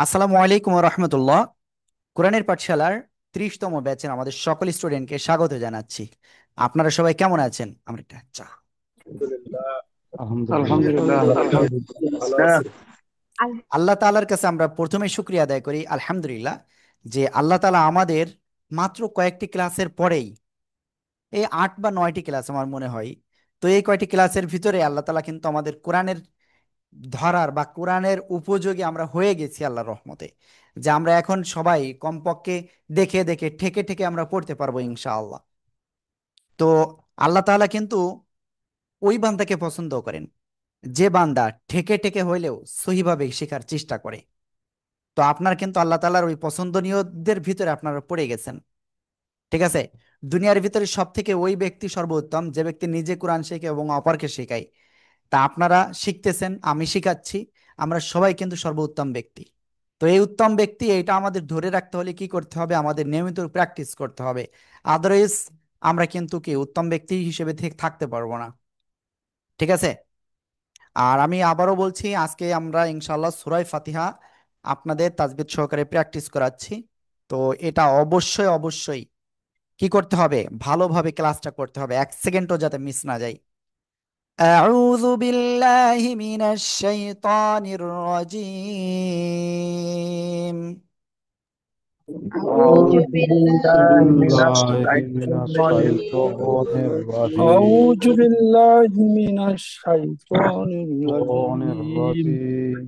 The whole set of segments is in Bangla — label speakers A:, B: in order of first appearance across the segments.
A: আসসালামু আলাইকুম রহমতুল্লাহ। কোরআনের পাঠশালার 30তম ব্যাচের আমাদের সকল স্টুডেন্টকে স্বাগত জানাচ্ছি। আপনারা সবাই কেমন আছেন? আমরা একটা চা।
B: আলহামদুলিল্লাহ।
C: আলহামদুলিল্লাহ।
B: ভালো আছি।
A: আল্লাহ তাআলার কাছে আমরা প্রথমে শুকরিয়া আদায় করি আলহামদুলিল্লাহ, যে আল্লাহ তাআলা আমাদের মাত্র কয়েকটি ক্লাসের পরেই, এই 8 বা 9টি ক্লাস আমার মনে হয়, তো এই কয়টি ক্লাসের ভিতরে আল্লাহ তাআলা কিন্তু আমাদের কোরআনের ধরার বা কোরআনের উপযোগী আমরা হয়ে গেছি আল্লাহর রহমতে, যে আমরা এখন সবাই কমপক্ষে দেখে দেখে ঠেকে ঠেকে আমরা পড়তে পারবো ইনশাআল্লাহ। তো আল্লাহ তাআলা কিন্তু ওই বান্দাকে পছন্দ করেন যে বান্দা ঠেকে ঠেকে হইলেও সহিভাবে শেখার চেষ্টা করে। তো আপনার কিন্তু আল্লাহ তাআলার ওই পছন্দনীয়দের ভিতরে আপনারা পড়ে গেছেন। ঠিক আছে। দুনিয়ার ভিতরে সব থেকে ওই ব্যক্তি সর্বোত্তম যে ব্যক্তি নিজে কোরআন শেখে এবং অপরকে শেখায়। তা আপনারা শিখতেছেন, আমি শিখাচ্ছি, আমরা সবাই কিন্তু সর্বোত্তম ব্যক্তি। তো এই উত্তম ব্যক্তি এটা আমাদের ধরে রাখতে হলে কি করতে হবে? আমাদের নিয়মিত প্র্যাকটিস করতে হবে। আদারওয়াইজ আমরা কিন্তু কি উত্তম ব্যক্তি হিসেবে থাকতে পারবো না। ঠিক আছে। আর আমি আবারও বলছি, আজকে আমরা ইনশাআল্লাহ সূরা ফাতিহা আপনাদের তাজবিদ সহকারে প্র্যাকটিস করাচ্ছি। তো এটা অবশ্যই অবশ্যই কি করতে হবে? ভালোভাবে ক্লাসটা করতে হবে, এক সেকেন্ডও যাতে মিস না যায়। أعوذ بالله من الشيطان الرجيم.
C: أعوذ
B: أعوذ بالله من
C: بالله من
B: الشيطان
C: الشيطان
B: أعوذ
C: الرجيم.
B: بالله من الشيطان
C: الشيطان
B: الرجيم
C: الرجيم.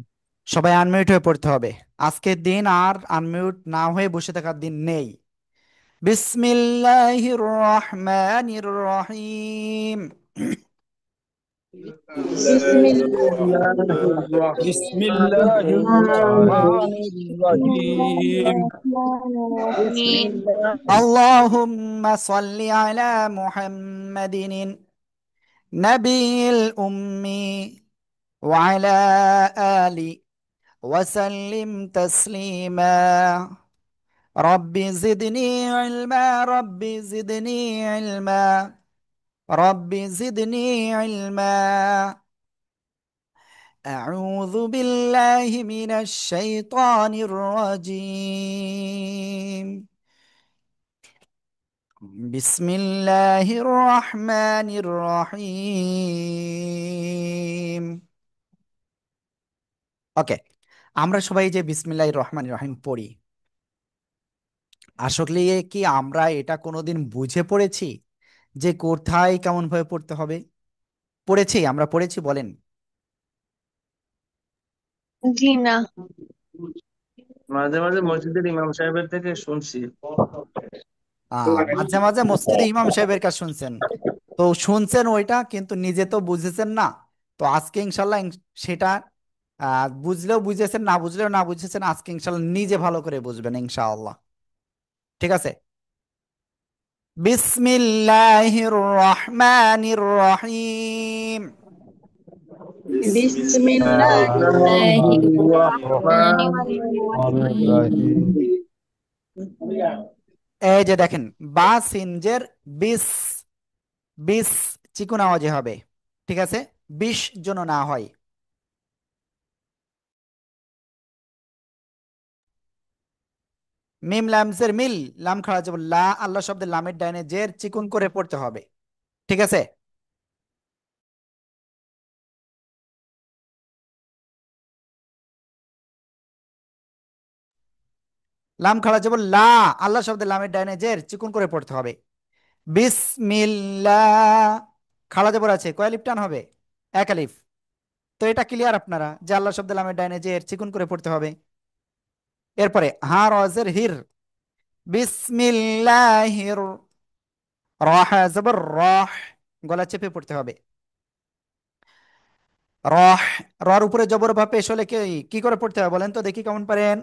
A: সবাই আনমিউট হয়ে পড়তে হবে। আজকের দিন আর আনমিউট না হয়ে বসে থাকার দিন নেই। বিসমিল্লাহির রহমানির রহিম।
B: بسم بسم الله الرحمن الرحيم بسم الله
A: اللهم صل على محمد النبي الأمي وعلى آله وسلم تسليما. رب زدني علما، رب زدني علما، رب زدني علما. أعوذ بالله من الشيطان الرجيم. بسم الله الرحمن الرحيم. ওকে। আমরা সবাই যে বিসমিল্লাহির রহমানির রহিম পড়ি, আসলে কি আমরা এটা কোনোদিন বুঝে পড়েছি যে কোথায় কেমন ভাবে পড়তে হবে? পড়েছি, আমরা পড়েছি বলেন।
D: জি না।
E: মাঝে মাঝে মসজিদের ইমাম সাহেবের থেকে শুনছি।
A: মাঝে মাঝে মসজিদে ইমাম সাহেবের কাছে শুনছেন, তো শুনছেন ওইটা, কিন্তু নিজে তো বুঝেছেন না। তো আজকে ইনশাল্লাহ সেটা বুঝলেও বুঝেছেন, না বুঝলেও না বুঝেছেন, আজকে ইনশাল্লাহ নিজে ভালো করে বুঝবেন ইনশাআল্লাহ। ঠিক আছে। বিসমিল্লাহির রহমানির রহিম।
B: بسم
D: بسم الله
B: الله
C: الله
D: الرحمن
C: الرحمن
D: الرحيم.
C: الرحيم.
A: এই যে দেখেন, বা সিনজের বিস, বিস চিকুন আওয়াজে হবে। ঠিক আছে। 20 যেন না হয়। মিম লামজের মিল, লাম খাড়া যাব লা, আল্লাহ শব্দের লামের ডাইনে জের চিকুন করে পড়তে হবে। ঠিক আছে। লাম খাড়া যাব লা, আল্লাহ শব্দের লামের ডাইনে জের চিকুন করে পড়তে হবে। বিসমিল্লাহ, খাড়া জবর আছে, কয় আলিফ টান হবে? এক আলিফ। তো এটা ক্লিয়ার আপনারা যে আল্লাহ শব্দের লামের ডাইনে জের চিকুন করে পড়তে হবে। এরপরে হা রজের হির, বিসমিল্লাহির, রহ জবর রহ, গলা চেপে পড়তে হবে। রহ, রর উপরে জবর বা পেশ হলে কি কি করে পড়তে হবে বলেন তো দেখি কেমন পারেন?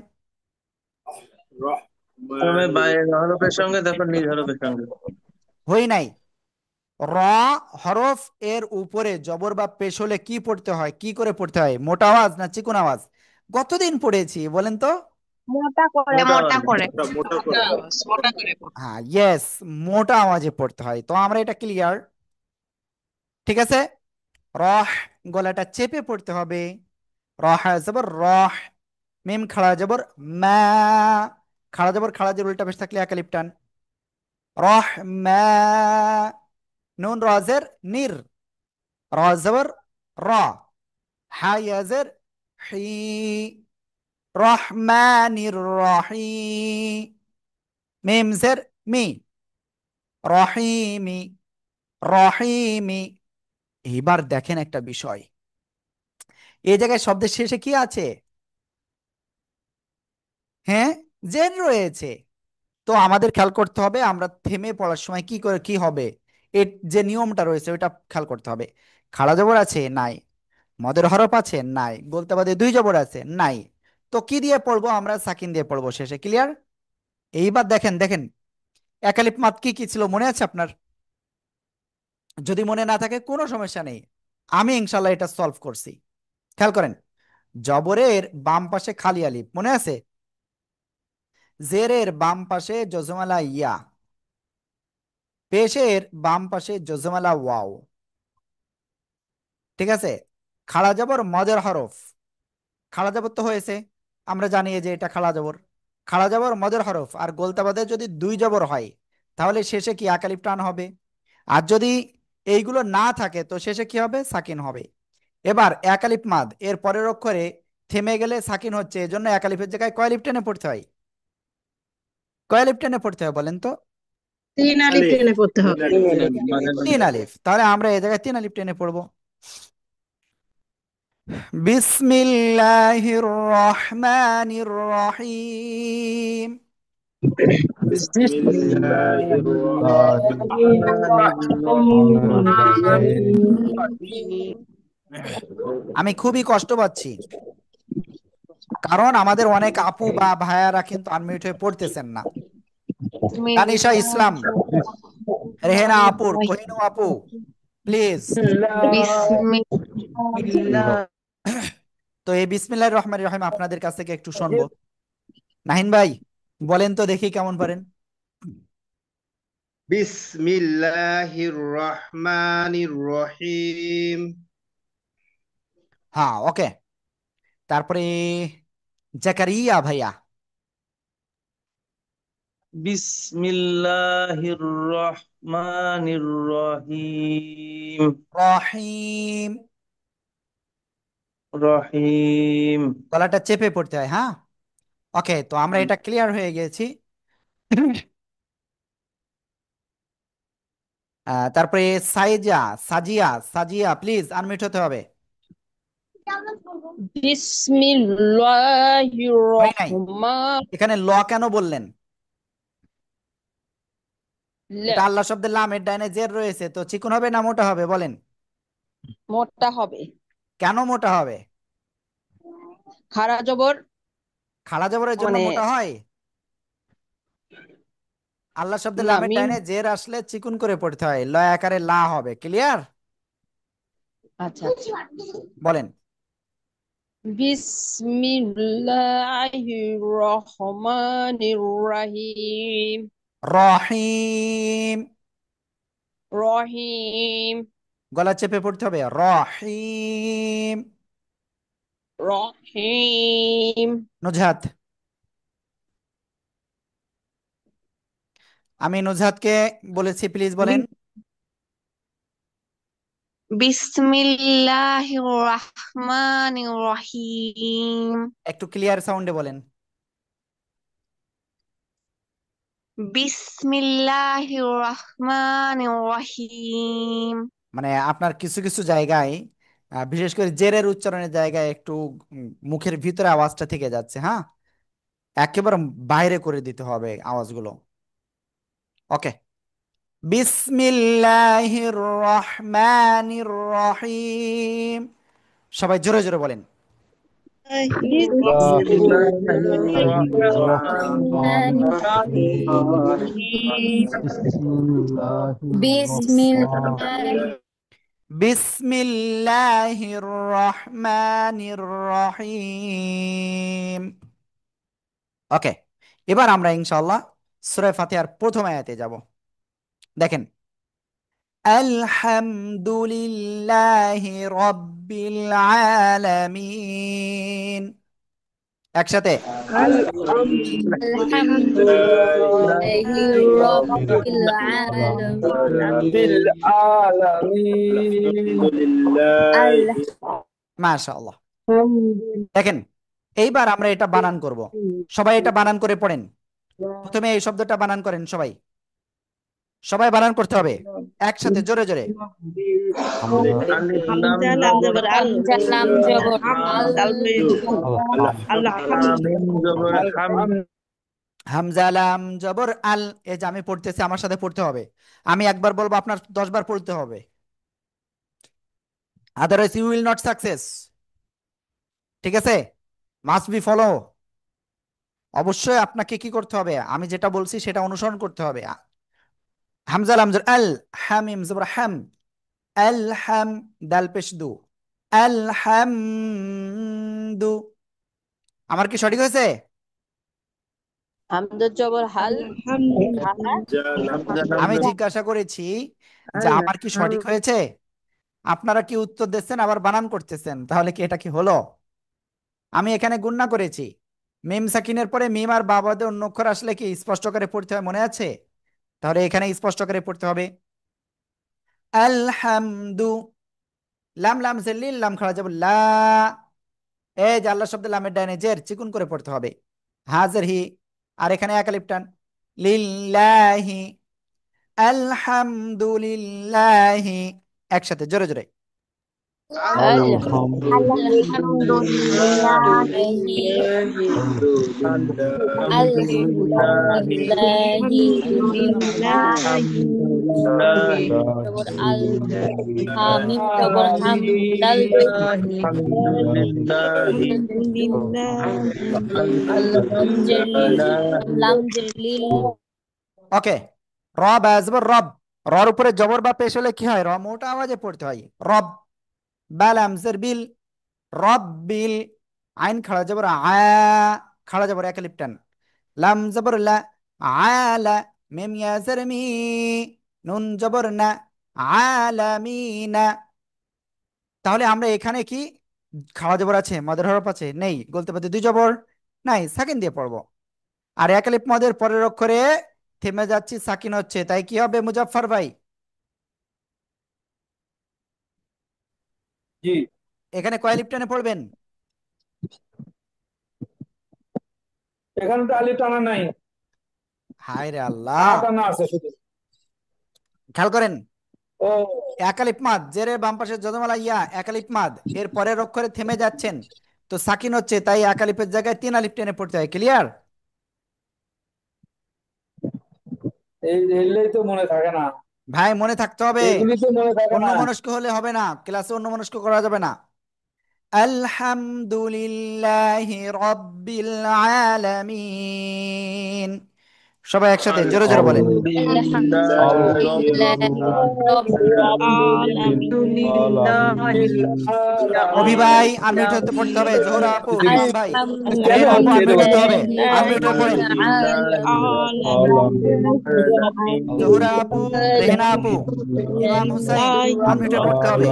E: প্রথমে বাইরের হরফের সঙ্গে, তারপর নিজ হরফের সঙ্গে।
A: হই নাই। র হরফ এর উপরে জবর বা পেশ হলে কি পড়তে হয়, কি করে পড়তে হয়? মোটা আওয়াজ না চিকন আওয়াজ? কতদিন পড়েছি বলেন তো?
D: মোটা করে
E: মোটা
D: মোটা
E: আওয়াজে।
D: করে।
A: হ্যাঁ, ইয়েস, মোটা আওয়াজে পড়তে হয়। তো আমরা এটা ক্লিয়ার। ঠিক আছে। রহ, গলাটা চেপে পড়তে হবে। রহ জবর রহ, মিম খাড়া জবর মা, খাড়া জবর খাড়া জের উল্টা পেশ থাকলে একালিপ টান। রহ মা, নুন রাজের নির, র জবর র, হা ইয়াজের হি, রহমানির রহিম, মিম জের মি, রহিমি, রহিমি। এইবার দেখেন একটা বিষয়, এই জায়গায় শব্দের শেষে কি আছে? হ্যাঁ, জের রয়েছে। তো আমাদের খেয়াল করতে হবে আমরা থেমে পড়ার সময় কি করে কি হবে, এর যে নিয়মটা রয়েছে ওইটা খেয়াল করতে হবে। খাড়া জবর আছে নাই, মদের হরফ আছে নাই, বলতে বাদে দুই জবর আছে নাই। তো কি দিয়ে পড়বো আমরা? সাকিন দিয়ে পড়বো শেষে। ক্লিয়ার? এইবার দেখেন দেখেন একালিপ মাত কি কি ছিল মনে আছে আপনার? যদি মনে না থাকে কোনো সমস্যা নেই, আমি ইনশাল্লাহ এটা সলভ করছি। খেয়াল করেন, জবরের বাম পাশে খালি আলিফ মনে আছে, জেরের বাম পাশে জজমালা ইয়া, পেশের বাম পাশে জজমালা ওয়াও। ঠিক আছে? খাড়া জবর মদের হরফ, খাড়া জবর তো হয়েছে, আমরা জানি যে এটা খাড়া জবর। খাড়া জবর মদের হরফ আর গোলতা বাদে যদি দুই জবর হয় তাহলে শেষে কি একালিফ টান হবে। আর যদি এইগুলো না থাকে তো শেষে কি হবে? সাকিন হবে। এবার একালিফ মাদ এর পরের অক্ষরে থেমে গেলে সাকিন হচ্ছে, এজন্য একালিফের জায়গায় কয় আলিফ টেনে পড়তে হয়? কয় আলিফ টেনে পড়তে হয় বলেন তো?
D: 3 আলিফ টেনে পড়তে হবে।
A: তিন আলিফ। তাহলে আমরা এই জায়গায় তিন আলিফ টেনে পড়বো। বিসমিল্লাহির রহমানির রহিম।
C: بسم
B: بسم
C: الله
B: الله
C: الرحمن الرحيم
B: الرحيم.
A: আমি খুবই কষ্ট পাচ্ছি, কারণ আমাদের অনেক আপু বা ভাইয়ারা কিন্তু আনমিউট হয়ে পড়তেছেন না। তানিশা ইসলাম, রেহেনা আপুর, কোহিনূর আপু, প্লিজ।
B: বিসমিল্লাহ
A: তো এই বিসমিল্লাহির রহমানির রহিম আপনাদের কাছ থেকে একটু শুনবো। নাহিন ভাই বলেন তো দেখি কেমন পারেন।
F: বিসমিল্লাহির রহমানির রহিম।
A: হ্যাঁ, ওকে। তারপরে জাকারিয়া ভাইয়া।
E: বিসমিল্লাহির রহমানির রহিম।
A: রহিম,
E: রহিম।
A: গলাটা চেপে পড়তে হয়, হ্যাঁ। ওকে, তো আমরা এটা ক্লিয়ার হয়ে গেছি। তারপরে সাইজা, সাজিয়া, সাজিয়া প্লিজ আনমিউট হতে হবে।
D: বিসমিল্লাহির
A: হয় নাই,
D: রহমান
A: এখানে ল কেন বললেন? এটা আল্লাহ শব্দের লাম, এর ডাইনে জের রয়েছে, তো চিকন হবে না মোটা হবে বলেন?
D: মোটা হবে।
A: কেন মোটা হবে?
D: খাড়া জবর
A: খাড়া জবরের জন্য
D: মানে
A: মোটা হয়? আল্লাহ শব্দের
D: না
A: লামের
D: মিম।
A: ডাইনে জের আসলে চিকুন করে পড়তে হয়, ল আকারে লা হবে। ক্লিয়ার?
D: আচ্ছা,
A: বলেন।
D: বিসমিল্লাহির রহমানির রহিম।
A: রহিম,
D: রহিম,
A: গলা চেপে পড়তে হবে, রহিম।
D: রহিম।
A: নুজহাত, আমি নুজহাতকে বলেছি প্লিজ বলেন।
D: বিসমিল্লাহির রহমানির রহিম।
A: একটু ক্লিয়ার সাউন্ডে বলেন।
D: বিসমিল্লাহির রহমানির রহিম।
A: মানে আপনার কিছু কিছু জায়গায় বিশেষ করে জেরের উচ্চারণের জায়গায় একটু মুখের ভিতরে আওয়াজটা থেকে যাচ্ছে, হ্যাঁ। একেবারে বাইরে করে দিতে হবে আওয়াজগুলো। ওকে, বিসমিল্লাহির রহমানির রহিম। সবাই জোরে জোরে বলেন।
C: الله
E: বিসমিল্লাহির
C: الرحمن
E: রহমানির
C: الرحيم
E: রহিম।
C: بسم الله
G: بسم
C: الرحمن
G: الله
A: বিসমিল্লাহির রহমানির রহিম। ওকে, এবার আমরা ইনশাআল্লাহ সূরা ফাতিহার প্রথম আয়াতে যাব। দেখেন, আলহামদুলিল্লাহি রাব্বিল আলামিন। একসাথে।
B: الحمد لله رب العالمين
C: বিল আলামিন
A: মাশাআল্লাহ। দেখেন, এইবার আমরা এটা বানান করব। সবাই এটা বানান করে পড়েন। প্রথমে এই শব্দটা বানান করেন সবাই। সবাই বানান করতে হবে একসাথে, জোরে জোরে।
E: আলিফ লাম
B: হামজা লাম
E: জবর
B: জবর আল
D: হামজা লাম জবর আল
B: দাল মিম
E: হা মিম জবর হাম
A: হামজা লাম জবর আল। এই যে আমি পড়তেছি, আমার সাথে পড়তে হবে। আমি একবার বলবো, আপনার 10 বার পড়তে হবে, otherwise you will not success. ঠিক আছে? Must be follow. অবশ্যই আপনাকে কি করতে হবে, আমি যেটা বলছি সেটা অনুসরণ করতে হবে। হামজা লাম জবর আল, হামিম জবর হাম, আল হাম, দাল পেশ দু, আল হামদু। আমার কি সঠিক হয়েছে?
B: হামজা জবর হাল
E: হামজা লাম
A: আমি
E: জবর
A: জিজ্ঞাসা করেছি যে
E: আল
A: আমার কি
E: হাম
A: সঠিক হয়েছে। আপনারা কি উত্তর দিচ্ছেন আবার বানান করতেছেন, তাহলে কি এটা কি হলো? আমি এখানে গুণনা করেছি, মিম সাকিনের পরে মিম আর বাবাদের অন্য অক্ষর আসলে কি স্পষ্ট করে পড়তে হয়, মনে আছে? তাহলে এখানে স্পষ্ট করে পড়তে হবে আলহামদু। লাম লাম জের, লিল লাম খাড়া যাব লা। এই যে আল্লাহ শব্দ লামের ডাইনে জের, চিকুন করে পড়তে হবে। হাজের হি, আর এখানে এক আলিফ টান। লিল্লাহি, আলহামদুলিল্লাহি। একসাথে জোরে জোরে।
B: হামিম জবর হাম দাল
E: আলহামদুলিল্লাহি
B: লাম জের
A: ওকে। রব আসবে রব। রর উপরে জবর বা পেশ হলে কি হয়? র মোটা আওয়াজে পড়তে হয় রব। বাল আমজের বিল, রব বিল। আইন খাড়া জবর আ, খাড়া জবর এক আলিফ টান। লাম জবর লা, আলা। মিম ইয়াজের মি, নুন জবর না, আলামিনা। তাহলে আমরা এখানে কি খাওয়া জবর আছে, মদের হরফ আছে? নেই। গলতে পাতে দুই জবর নাই, সাকিন দিয়ে পড়বো। আর এক আলিফ মদের পরের অক্ষরে থেমে যাচ্ছি, সাকিন হচ্ছে, তাই কি হবে মুজাফফর ভাই?
C: জি,
A: এখানে কয় আলিফ টেনে পড়বেন?
C: এখানে তো আলিফ টানা নাই,
A: হায় রে আল্লাহ।
C: আ টানা আছে শুধু।
A: খেয়াল করেন,
C: ও,
A: এক আলিফ মাদ, জেরের বাম পাশে যদমালা ইয়া, এক আলিফ মাদ, এর পরের অক্ষরে থেমে যাচ্ছেন, তো সাকিন হচ্ছে, তাই এক আলিফের জায়গায় 3 আলিফ টেনে পড়তে হয়। ক্লিয়ার?
C: এই এলেই তো মনে থাকে না,
A: ভাই মনে থাকতে হবে।
C: এগুলি তো মনে থাকে না।
A: অন্যমনস্ক হলে হবে না, ক্লাসে অন্যমনস্ক করা যাবে না। আলহামদুলিল্লাহি রাব্বিল আলামিন। সবাই একসাথে জোরে জোরে বলেন।
E: আলহামদুলিল্লাহি
C: আলহামদুলিল্লাহিল
A: অভি ভাই আনমিউট হতে পড়তে হবে। জোহরা আপু, ইমাম ভাই,
C: কেন
A: রেহেনা আপু
C: দিয়ে
A: আনমিউট
C: দেবো?
A: হতে হবে। আনমিউট হয়ে পড়েন। জোহরা আপু, রেহেনা আপু, ইমাম হুসাইন, আনমিউট হয়ে পড়তে হবে।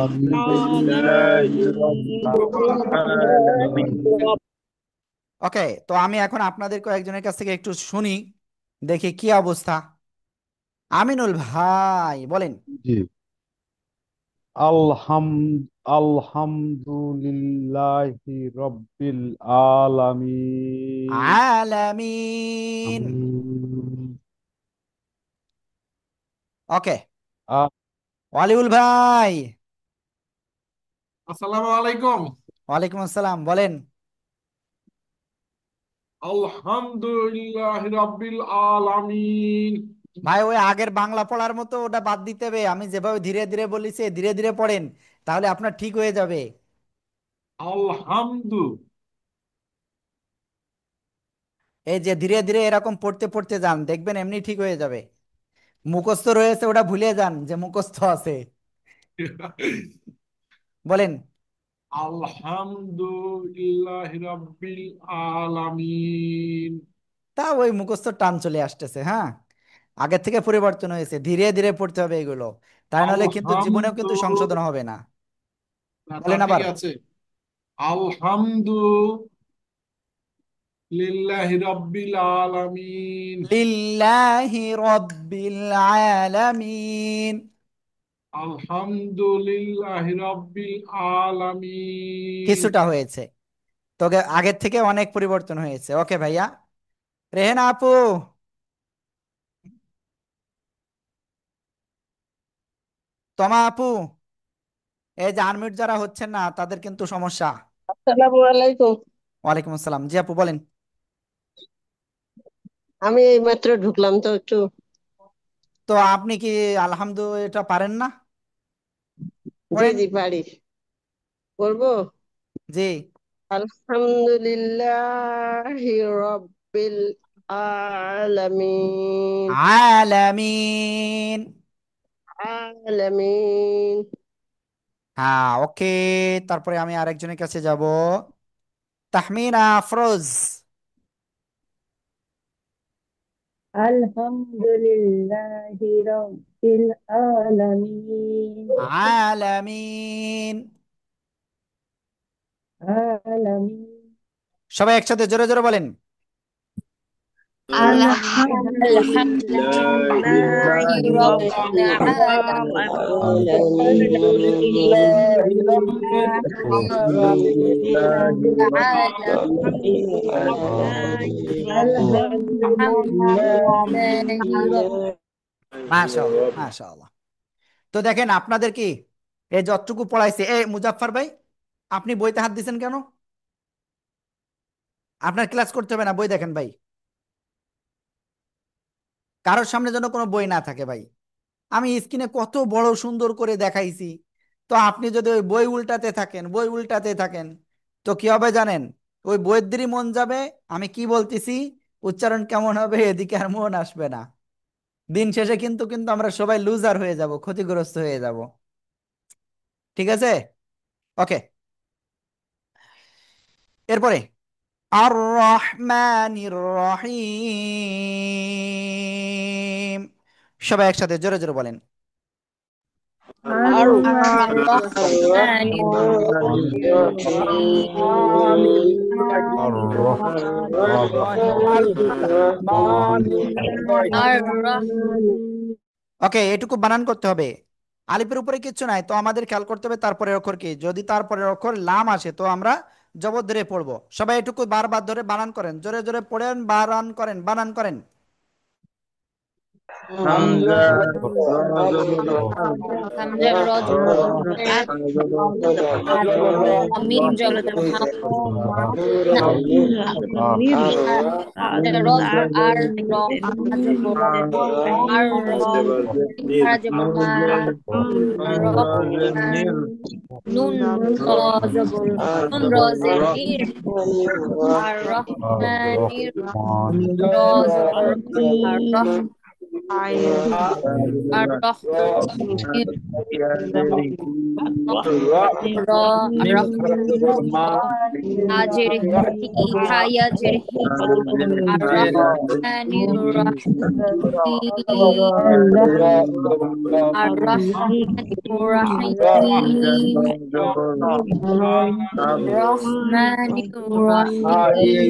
A: ওকে, তো আমি এখন আপনাদের কয়েকজনের কাছ থেকে একটু শুনি, দেখি কি অবস্থা। আমিনুল ভাই বলেন।
G: জি, আলহাম আলহামদুলিল্লাহি রব্বিল আলামিন।
A: আলামিন।
G: আমিন।
A: ওকে।
G: আ-
A: ওয়ালিউল ভাই।
H: আসসালামু আলাইকুম।
A: ওয়ালাইকুম আসসালাম, বলেন।
H: আলহামদুলিল্লাহ রাব্বিল আলামিন।
A: ভাই ওই আগের বাংলা পড়ার মতো ওটা বাদ দিতে হবে। আমি যেভাবে ধীরে ধীরে বলিছি ধীরে ধীরে পড়েন, তাহলে আপনার ঠিক হয়ে যাবে।
H: আলহামদু
A: এই যে ধীরে ধীরে এরকম পড়তে পড়তে যান, দেখবেন এমনি ঠিক হয়ে যাবে। মুখস্থ রয়েছে ওটা ভুলে যান যে মুখস্থ আছে। বলেন।
H: আলহামদুলিল্লাহ রাব্বিল আলামিন।
A: তা ওই মুখস্থ টান চলে আসতেছে। হ্যাঁ, আগের থেকে পরিবর্তন হয়েছে, ধীরে ধীরে পড়তে হবে এগুলো, তাই নাহলে কিন্তু জীবনেও
H: আলহামদু
A: কিন্তু সংশোধন হবে না।
H: না, তা
A: বলেন
H: ঠিক
A: আবার।
H: আছে। আলহামদু লিল্লাহি রাব্বিল আলামিন।
A: লিল্লাহি রাব্বিল আলামিন।
H: আলহামদুলিল্লাহি রাব্বিল আলামিন।
A: কিছুটা হয়েছে, তোকে আগের থেকে অনেক পরিবর্তন হয়েছে। ওকে ভাইয়া। রেহেনা আপু, তমা আপু, এই যে আনমিউট যারা হচ্ছেন না তাদের কিন্তু সমস্যা।
D: আসসালামু আলাইকুম।
A: ওয়ালাইকুম আসসালাম। জি আপু বলেন।
D: আমি এই মাত্র ঢুকলাম তো একটু।
A: তো আপনি কি আলহামদুলিল্লাহ এটা পারেন না?
D: জি
A: পড়েন।
D: জি পারি, বলবো।
A: জি।
D: আলহামদুলিল্লাহি রাব্বিল আলামিন।
A: আলামিন।
D: আলামিন।
A: হ্যাঁ ওকে। তারপরে আমি আরেকজনের কাছে যাব। তাহমিনা আফরোজ।
B: আলহামদুলিল্লাহি রাব্বিল আলামিন।
A: আলামিন।
B: আলামিন।
A: সবাই একসাথে জোরে জোরে বলেন।
F: আলহামদুলিল্লাহি
B: আলহামদুলিল্লাহি রাব্বিল
F: রাব্বিল আলামিন।
C: আলহামদুলিল্লাহি রাব্বিল
B: আলামিন। আলহামদুলিল্লাহি
A: মাশাআল্লাহ মাশাআল্লাহ। তো দেখেন আপনাদের কি এই যতটুকু পড়াইছে, এই মুজাফফর ভাই আপনি বইতে হাত দিছেন কেন? আপনার ক্লাস করতে হবে না, বই দেখেন ভাই। কারোর সামনে যেন কোনো বই না থাকে ভাই। আমি স্ক্রিনে কত বড় সুন্দর করে দেখাইছি, তো আপনি যদি ওই বই উল্টাতে থাকেন, বই উল্টাতে থাকেন, তো কি হবে জানেন? ওই বইয়ের দিকে মন যাবে, আমি কি বলতেছি উচ্চারণ কেমন হবে এদিকে আর মন আসবে না। দিন শেষে কিন্তু কিন্তু আমরা সবাই লুজার হয়ে যাব, ক্ষতিগ্রস্ত হয়ে যাব। ঠিক আছে? ওকে। এরপরে আর রহমানির রহিম। সবাই একসাথে জোরে জোরে বলেন।
D: আর
B: রহমানির
C: রহমানির
G: আর
C: রহিম।
G: রহ আর
C: আর
G: রহমান
C: রহমানির রহিম।
A: ওকে, এটুকু বানান করতে হবে। আলিফের উপরে কিচ্ছু নাই, তো আমাদের খেয়াল করতে হবে তারপরের অক্ষর কি। যদি তারপরের অক্ষর লাম আসে তো আমরা জবর ধরে পড়বো। সবাই এটুকু বারবার ধরে বানান করেন, জোরে জোরে পড়েন, বানান করেন, বানান করেন।
E: হামজা র
C: হামজা
E: জবর হাম,
B: হামজা র
E: র
B: জবর আর
E: হা জবর
B: আর মিম জবর হাম না র আর র হা জবর আর র আর জবর মা রহমান নুন র জবর নুন র জের নির আর রহমানির র জবর আর রহ আর রহমানির র হাজের হি হায়া জের হি আর রহমানির রহিম আর রহমানির রহিম রহমানির রহিম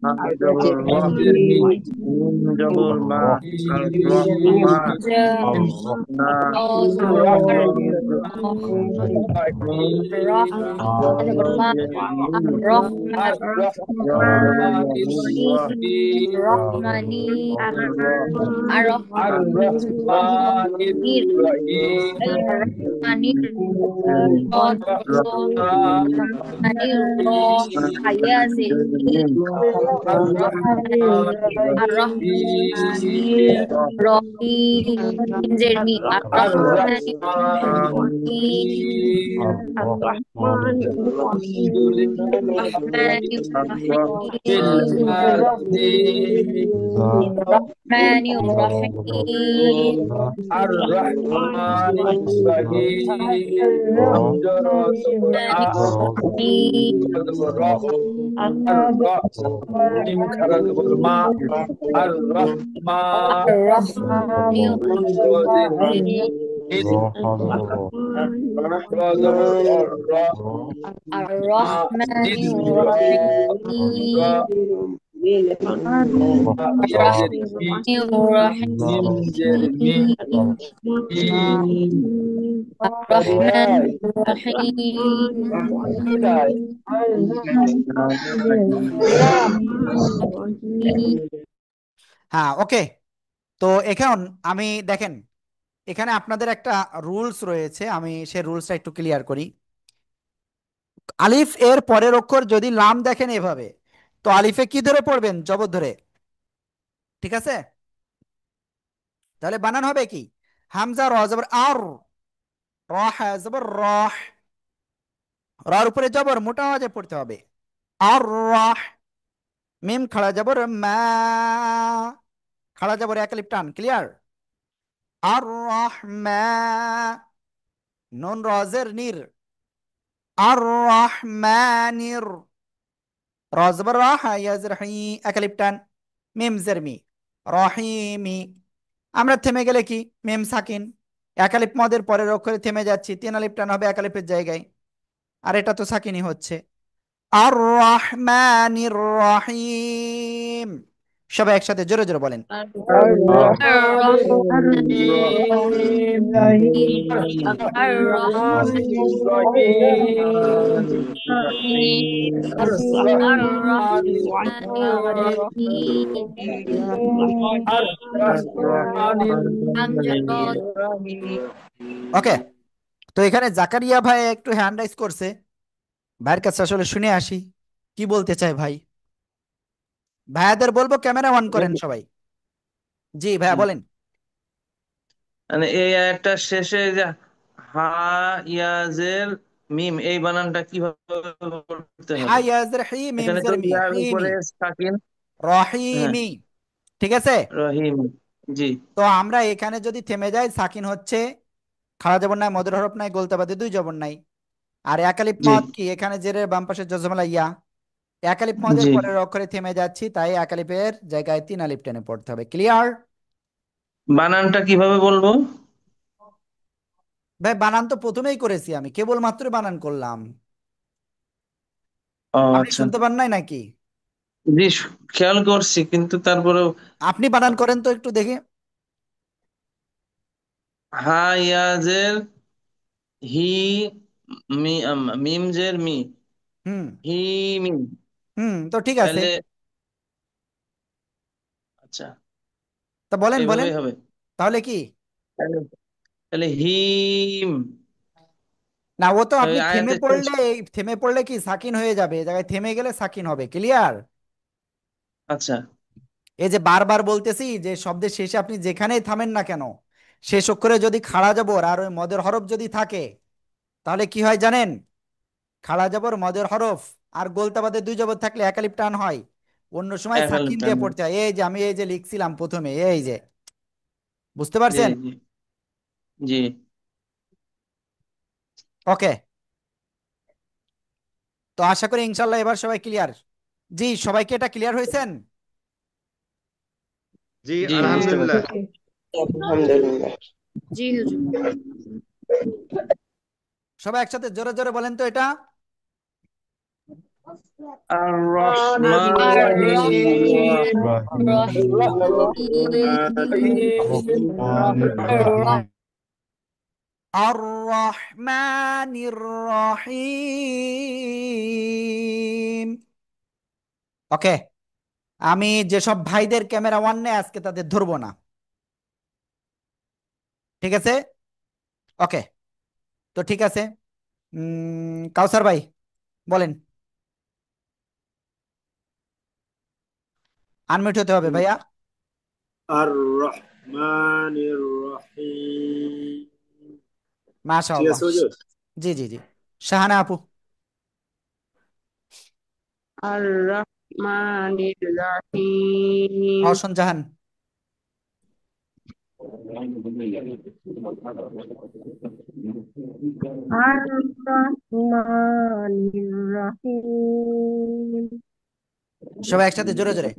E: হা জবর র নুন জবর মা আর রহমা না
B: রহমানি আর রহমানির রহমানির রহমানির হায়াজের আর রহমানির রহিম ইনজের মি আর রহমানির রহিম রহমানির রহিম রহমানির রহিম
C: আর রহমানির রহিম। হামজা র জবর আ
B: রহিম
C: র আর মিম খারা জবর মা আর রহমা
B: আর রহমানির
C: নুন জবর
B: রহিম
C: ইন র জবর র
B: আর
C: মা ইন
B: রহমানির
C: রহিম।
B: রহিম
A: হ্যাঁ, ওকে। তো এখন আমি দেখেন, এখানে আপনাদের একটা রুলস রয়েছে, আমি সেই রুলসটা একটু ক্লিয়ার করি। আলিফ এর পরের অক্ষর যদি লাম দেখেন এভাবে, তো আলিফে কি ধরে পড়বেন? জবর ধরে। ঠিক আছে? তাহলে বানান হবে কি? হামজা র জবর আর, র হা জবর রহ, রার উপরে জবর মোটা আওয়াজে পড়তে হবে। আর রাহ। মিম খাড়া জবর মা, খাড়া জবর এক আলিফ টান, ক্লিয়ার? আর রহমা। নুন রজের নির, আর রহমানির, রজবর রাহ ইয়াজের হি, এক আলিফ টান, মিম জের মি, রহিমি। আমরা থেমে গেলে কি? মিম সাকিন, এক আলিফ মদের পরের অক্ষরে থেমে যাচ্ছি, তিন আলিফ টান হবে এক আলিফের জায়গায়, আর এটা তো সাকিনই হচ্ছে। আর রহমানির রহিম। সবাই একসাথে জোরে জোরে বলেন। ওকে। তো এখানে জাকারিয়া ভাই একটু হ্যান্ড রাইজ করছে, ভাইয়ের কাছে আসলে শুনে আসি কি বলতে চাই ভাই। ভাইয়াদের বলবো ক্যামেরা অন করেন সবাই। জি ভাইয়া বলেন।
E: মানে এই একটা শেষে যে হা ইয়াজের মিম, এই বানানটা কিভাবে করতে হবে?
A: হায়াজের হি, মিম
E: এখানে তো
A: জের মি,
E: ইয়ার
A: হিমি,
E: উপরে সাকিন। হ্যাঁ,
A: রহিমি। ঠিক আছে?
E: রহিম। জি
A: তো আমরা এখানে যদি থেমে যাই, সাকিন হচ্ছে, খাড়া জবর নাই, মদের হরফ নাই, গোলতা বাদে দুই জবর নাই। আর একালিপ
E: জি
A: মদ কি? এখানে জেরের বাম পাশে জজমালা ইয়া, একালিপ মদের
E: জি।
A: পরের অক্ষরে থেমে যাচ্ছি, তাই একালিপের জায়গায় তিন আলিপ টেনে পড়তে হবে, ক্লিয়ার?
E: বানানটা কিভাবে বলবো?
A: ভাই বানান তো প্রথমেই করেছি, আমি কেবল মাত্র বানান করলাম।
E: ও
A: আপনি
E: আচ্ছা।
A: শুনতে পান নাই নাকি?
E: জি, খেয়াল করছি, কিন্তু তারপরেও
A: আপনি বানান করেন তো একটু দেখি।
E: হা ইয়াজের হি, মিম জের মি,
A: হুম।
E: হি মিম।
A: হুম, তো ঠিক আছে।
E: তাহলে আচ্ছা,
A: তা বলেন বলেন,
E: এইভাবেই হবে।
A: তাহলে কি?
E: তাহলে তাহলে হিম।
A: না, ও তো
E: ওই
A: আপনি থেমে
E: আয়াতের শেষ।
A: পড়লে, থেমে পড়লে কি সাকিন হয়ে যাবে, এই জায়গায় থেমে গেলে সাকিন হবে, ক্লিয়ার?
E: আচ্ছা,
A: এই যে বারবার বলতেছি যে শব্দের শেষে আপনি যেখানেই থামেন না কেন, শেষ অক্ষরে যদি খাড়া জবর আর ওই মদের হরফ যদি থাকে, তাহলে কি হয় জানেন? খাড়া জবর মদের হরফ আর গোলতা বাদে দুই জবর থাকলে একালিপ টান হয়, অন্য সময়
E: এক
A: সাকিন
E: আলিফ
A: দিয়ে
E: টান।
A: পড়তে হয়। এই যে আমি এই যে লিখছিলাম প্রথমে, এই যে, বুঝতে
E: জি
A: পারছেন?
E: জি জি
A: ওকে। তো আশা করি ইনশাল্লাহ এবার সবাই ক্লিয়ার। জি, সবাইকে এটা ক্লিয়ার হয়েছেন?
F: জি
E: জি, বুঝতে
F: আলহামদুলিল্লাহ।
E: পারছি।
D: আলহামদুলিল্লাহ।
B: জি হুজুর।
A: সবাই একসাথে জোরে জোরে বলেন তো এটা।
E: আর
B: আর
E: রহমানির
G: الرحمن
A: আর রহমানির রহিম। ওকে। আমি যেসব ভাইদের ক্যামেরা ওয়ান নেই আজকে তাদের ধরবো না, ঠিক আছে? ওকে। তো ঠিক আছে, কাউসার ভাই বলেন। আনমিউট হতে হবে ভাইয়া।
C: আর রহমানির রহিম। ঠিক
A: মাশাআল্লাহ।
C: আছে হুজুর?
A: জি জি জি। শাহানা আপু।
D: আর রহমানির রহিম।
A: রওশন জাহান।
D: আর রহমানির রহিম।
A: সবাই একসাথে জোরে জোরে।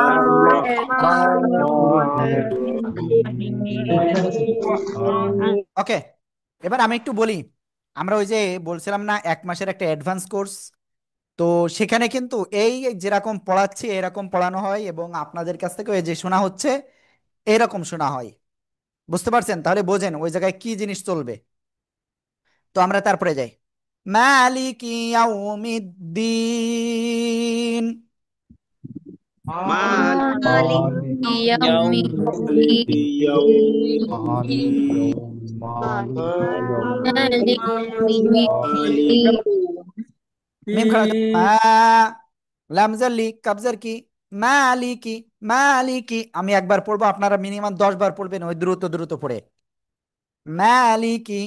C: আর
D: আর
C: রহমানির
D: রহিম।
A: ওকে। এবার আমি একটু বলি, আমরা ওই যে বলছিলাম না 1 মাসের একটা অ্যাডভান্স কোর্স, তো সেখানে কিন্তু এই যেরকম পড়াচ্ছি এরকম পড়ানো হয়, এবং আপনাদের কাছ থেকে এই যে শোনা হচ্ছে এরকম শোনা হয়। বুঝতে পারছেন? তাহলে বোঝেন ওই জায়গায় কি জিনিস চলবে। তো আমরা তারপরে যাই। মালিকি ইয়াউমিদ্দিন।
F: مالك
B: مالك يوم
F: مالك يوم
G: مالك
F: الدين
G: يوم مالك يوم
B: مالك يوم
F: مالك
B: الدين
A: মিম খাড়া দাও। মা, লামজার লি, কাবজার কি, মালিকি। মালিকি আমি একবার পড়বো, আপনারা মিনিমাম 10 বার পড়বেন, ওই দ্রুত দ্রুত পড়ে। মালিকি,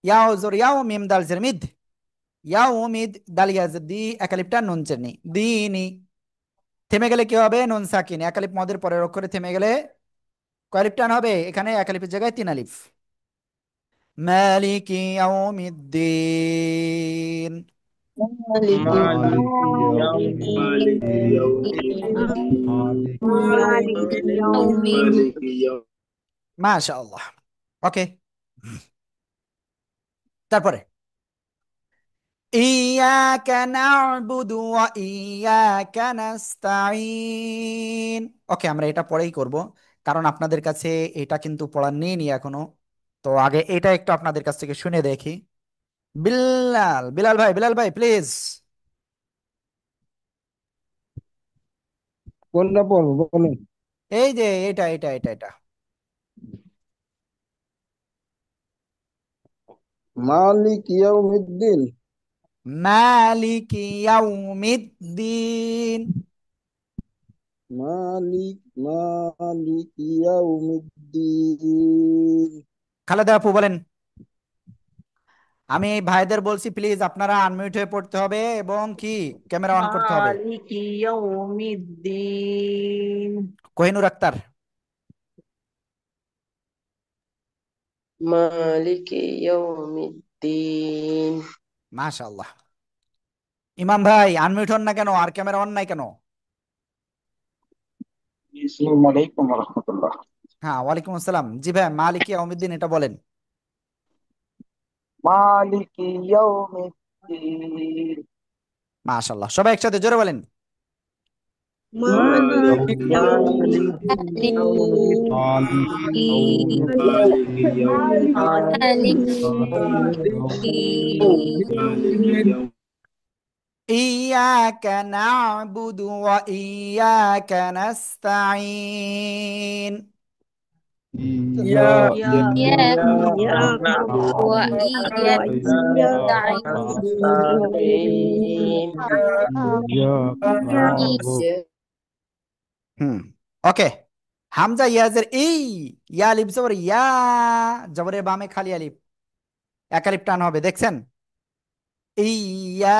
A: ইয়াও জোর ইয়াও, মিম দাল জের মিদ, ইয়াও মিদ, দাল ইয়াজ দি, একালিপটা নুন চেরনি, দিনি। থেমে গেলে কি হবে? নুন সাকিন, একালিপ মদের পরের অক্ষরে থেমে গেলে কয় আলিফ টান হবে? এখানে একালিপের জায়গায় 3 আলিফ। মালিকি ইয়াউমিদ্দিন।
B: مالك
E: মালিক
G: مالك
B: يوم
G: يوم
F: مالك
B: الدين
F: يوم
G: الدين
F: الدين
G: مالك
D: مالك
B: يوم
D: يوم
F: مالك يوم
A: মাশাআল্লাহ। ওকে, তারপরে ইয়াকা না'বুদু ওয়া ইয়াকা নাস্তাঈন। ওকে, আমরা এটা পরেই করব, কারণ আপনাদের কাছে এটা কিন্তু পড়া নেই এখনো। তো আগে এটা একটু আপনাদের কাছ থেকে শুনে দেখি। বিল্লাল, বিলাল ভাই, বিলাল ভাই প্লিজ।
I: কোনটা পড়বো বলেন?
A: এই যে এটা।
I: মালিক ইয়াউমিদ্দিন।
A: মালিকি ইয়াউমিদ্দিন।
I: মালিক ইয়াউমিদ্দিন।
A: খালেদা আপু বলেন। আমি ভাইদের বলছি প্লিজ আপনারা আনমিউট হয়ে পড়তে হবে এবং কি ক্যামেরা অন করতে হবে।
D: مالك يوم الدين
A: কোহিনুর আক্তার।
J: مالك يوم الدين
A: মাশাআল্লাহ। ইমাম ভাই আনমিউট হন না কেন, আর ক্যামেরা অন নাই কেন?
C: আসসালামু আলাইকুম ওয়া রাহমাতুল্লাহ।
A: হ্যাঁ, ওয়ালাইকুম আসসালাম। জি ভাই, মালিক ইয়াউমিদ্দিন এটা বলেন।
C: মালিকি ইয়াউমিদ্দিন।
A: মাশাআল্লাহ, সবাই একসাথে জোরে বলেন।
J: مالك
F: مالك
C: মালিকি
J: يوم
C: ইয়াউমিদ্দিন।
G: مالك يوم
F: مالك يوم
B: مالك
G: مالك يوم
F: مالك يوم
A: ইয়াকা না'বুদু ওয়া ইয়াকা নাস্তাঈন।
G: إياك
B: إياك
C: إياك
B: نعبد وإياك
G: إياك
B: نستعين
J: نستعين
G: إياك نعبد
A: হুম, ওকে। হামজা ইয়াজের এই, ইয়া আলিফ জবর ইয়া, জবরের বামে খালি আলিফ, এক আলিফ টান হবে, দেখছেন? ইয়া,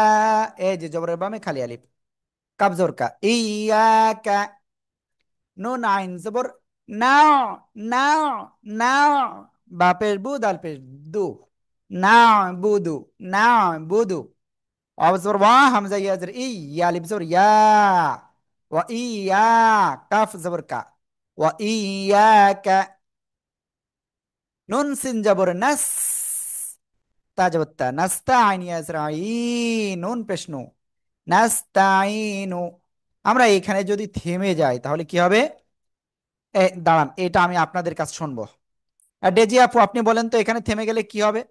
A: এই যে জবরের বামে খালি আলিফ, কাব জবর কা, ইয়াকা। নুন আইন জবর না, না, না, বা পেশ বু, দাল পেশ দু, না বুদু, না বুদু। অব জবর ওয়া, হামজা ইয়াজের ই, ইয়া আলিফ জবর ইয়া, ওয়া ইয়া, কাফ জবর কা, ওয়া ইয়াকা। নুন সিন জবর নাস, তা জবর তা, নাস্তাইন ইয়াজের আইন, নুন পেশ নু, নাস্তাইনু। আমরা এখানে যদি থেমে যাই তাহলে কি হবে? দাঁড়ান, এটা আমি আপনাদের কাছে শুনবো। ডেজি আপু আপনি বলেন তো এখানে থেমে গেলে কি হবে?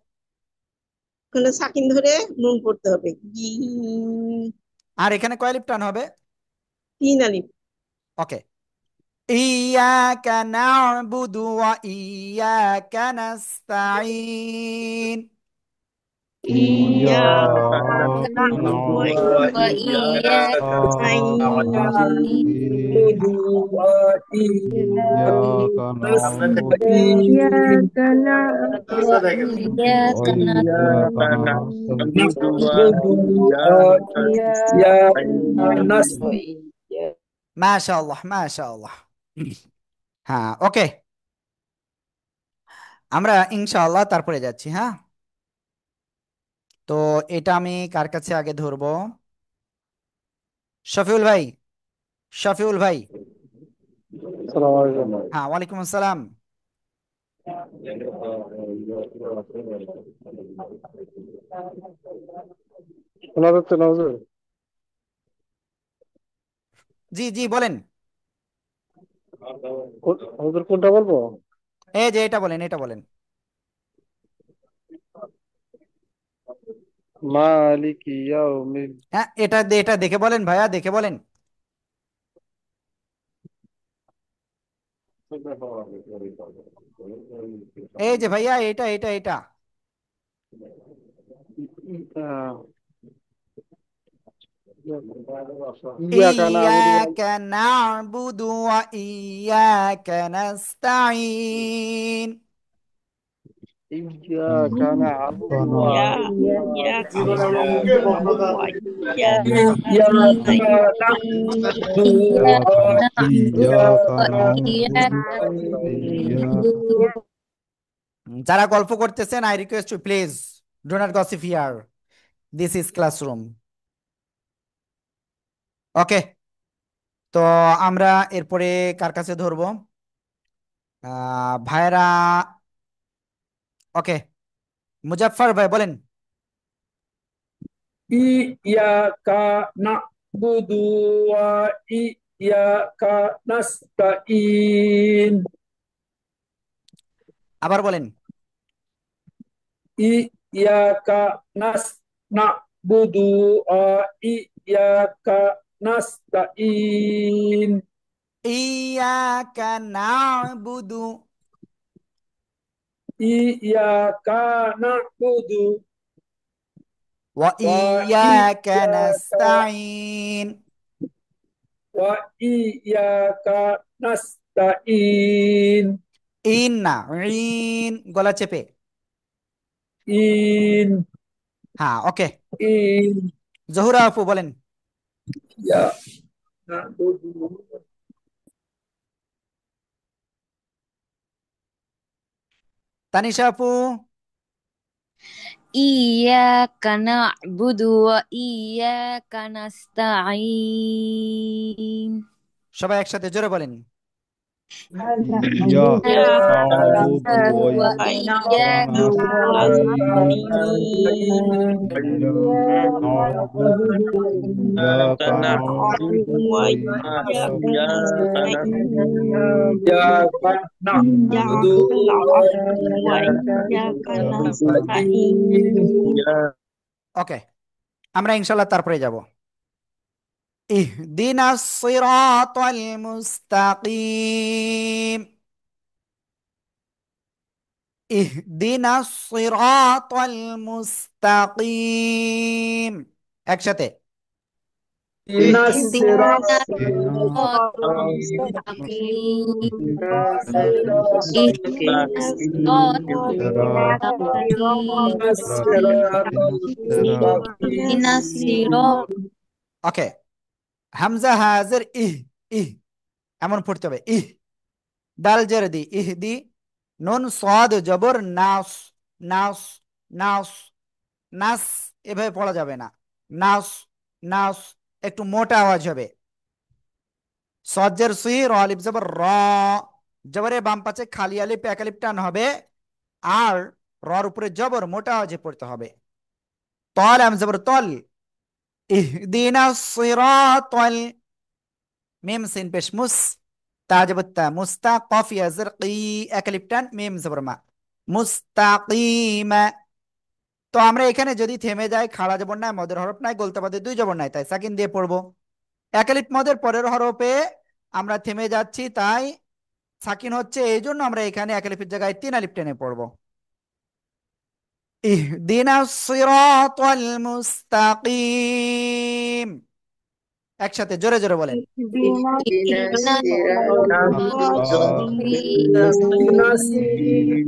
J: ওখানে সাকিন ধরে নুন পড়তে হবে।
A: আর এখানে কয় আলিফ টান হবে?
J: 3 আলিফ।
A: ওকে। ইয়াকা না'বুদু ওয়া ইয়াকা নাস্তাঈন।
J: إياك
G: إياك
J: نعبد
G: نعبد
B: وإياك
J: وإياك نستعين
G: نستعين إياك نعبد
D: إياك نعبد
B: وإياك
G: وإياك
B: نستعين
G: نستعين
J: وإياك
A: মাশাআল্লাহ, মাশাআল্লাহ। হ্যাঁ, ওকে, আমরা ইনশাআল্লাহ তারপরে যাচ্ছি। হ্যাঁ, তো এটা আমি কার কাছে আগে ধরবো? শফিউল ভাই, শফিউল ভাই।
C: আসসালামু আলাইকুম।
A: হ্যাঁ, ওয়ালাইকুম আসসালাম।
C: শোনা যাচ্ছে না হুজুর?
A: জি জি বলেন।
I: হুজুর কোনটা বলবো?
A: এই যে এটা বলেন, এটা বলেন।
I: মালিক ইয়াউমিদ
A: হ্যাঁ, এটা দেখে বলেন ভাইয়া, দেখে বলেন। এই যে ভাইয়া, এটা
I: ইয়াকা নাবুদু
A: ইয়াকা না'বুদু ওয়া ইয়াকা নাস্তাঈন।
I: ইয়াকা নাবুদু ওয়া
B: إياك
F: إياك
B: نعبد وإياك نستعين
G: إياك إياك
B: وإياك
A: যারা গল্প করতেছেন, I request you please do not gossip here, this is classroom. Okay, তো আমরা এরপরে কার কাছে ধরবো? ভাইরা, ওকে, মুজাফফর ভাই বলেন।
C: ইয়াকা নাবুদু ওয়া ইয়াকা নাস্তাইন।
A: আবার বলেন।
C: ইয়াকা নাবুদু ওয়া ইয়াকা নাস্তাইন।
A: ইয়াকা না'বুদু
C: ইয়াকা নাবুদু
A: ওয়া
C: ওয়া
A: ইয়াকা
C: ইয়াকা
A: নাস্তাঈন।
C: ওয়া ইয়াকা নাস্তাইন।
A: ইন না, ইন, গলা চেপে।
C: ইন
A: হ্যাঁ, ওকে।
C: ইন
A: জহুরা আপু বলেন।
C: ইয়া নাবুদু
A: তানিশা আপু।
B: إياك نعبد وإياك نستعين
A: সবাই একসাথে জোরে বলেন।
G: إياك
B: إياك
G: نعبد
B: وإياك
G: وإياك نستعين
B: نستعين
G: إياك نعبد
E: إياك
G: وإياك
E: نعبد
B: وإياك
E: وإياك
B: نستعين
C: ইয়াকা নাবুদু
B: وإياك نستعين
A: ওকে, আমরা ইনশাল্লাহ তারপরে যাব। ইহদিনাস সিরাতাল মুস্তাকিম। ইহদিনাস সিরাতাল মুস্তাকিম, একসাথে।
C: ইহদিনাস
B: اهدنا
C: সিরাতাল
B: الصراط المستقيم
C: মুস্তাকিম।
B: اهدنا الصراط المستقيم
C: ইহদিনাস সিরাতাল
B: اهدنا
C: মুস্তাকিম।
B: الصراط
A: ওকে, হামজা হাজের ইহ, ইহ এমন পড়তে হবে। ইহ, দাল জের দি, ইহ দি, নুন সাদ জবর নাস, নাস, নাস, নাস এভাবে পড়া যাবে না। নাস, নাস, একটু মোটা আওয়াজ হবে। সজ্জের সুই, র আলিফ জবর র, জবরে বাম পাশে খালি আলিফ এক আলিফ টান হবে, আর রর উপরে জবর মোটা আওয়াজে পড়তে হবে। তল আম জবর তল, ইহদিনাস সিরাতাল, মিম সিন পেশ মুস, তা জবর তা, মুস্তা, কফ ইয়া জের কি, এক আলিফ টান, মিম জবর মা, মুস্তাকিমা। তো আমরা এখানে যদি থেমে যাই, খাড়া জবর নাই, মদের হরফ নাই, গোলতা বাদে দুই জবর নাই, তাই সাকিন দিয়ে পড়বো। এক আলিফ মদের পরের হরফে আমরা থেমে যাচ্ছি, তাই সাকিন হচ্ছে, এই জন্য আমরা এখানে এক আলিফের জায়গায় তিন আলিফ টেনে পড়বো। ইহদিনাস সিরাতাল মুস্তাকিম, একসাথে জোরে জোরে বলেন।
B: اهدنا الصراط
C: ইহদিনাস
B: المستقيم